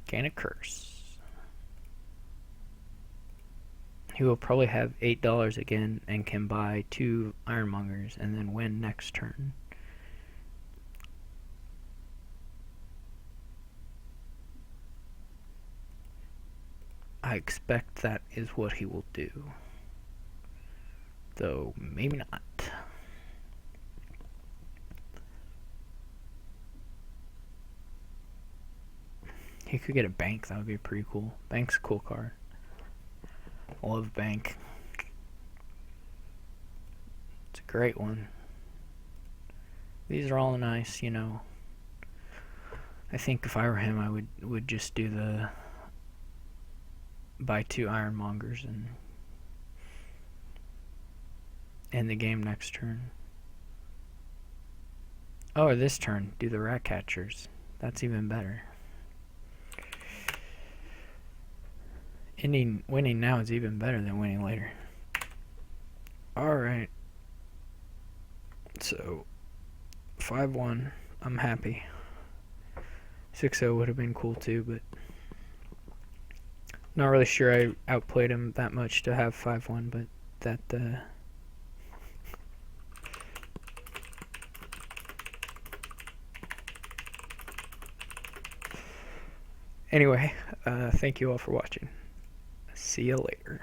Gain a curse. He will probably have $8 again and can buy 2 ironmongers and then win next turn. I expect that is what he will do. Though, maybe not. He could get a bank, that would be pretty cool. Bank's a cool card. I love bank. It's a great one. These are all nice, you know. I think if I were him, I would just do the buy 2 ironmongers and end the game next turn. Oh, or this turn, do the rat catchers. That's even better. Winning now is even better than winning later. Alright. So, 5-1. I'm happy. 6-0 would have been cool too, but not really sure I outplayed him that much to have 5-1, but that anyway, thank you all for watching. See you later.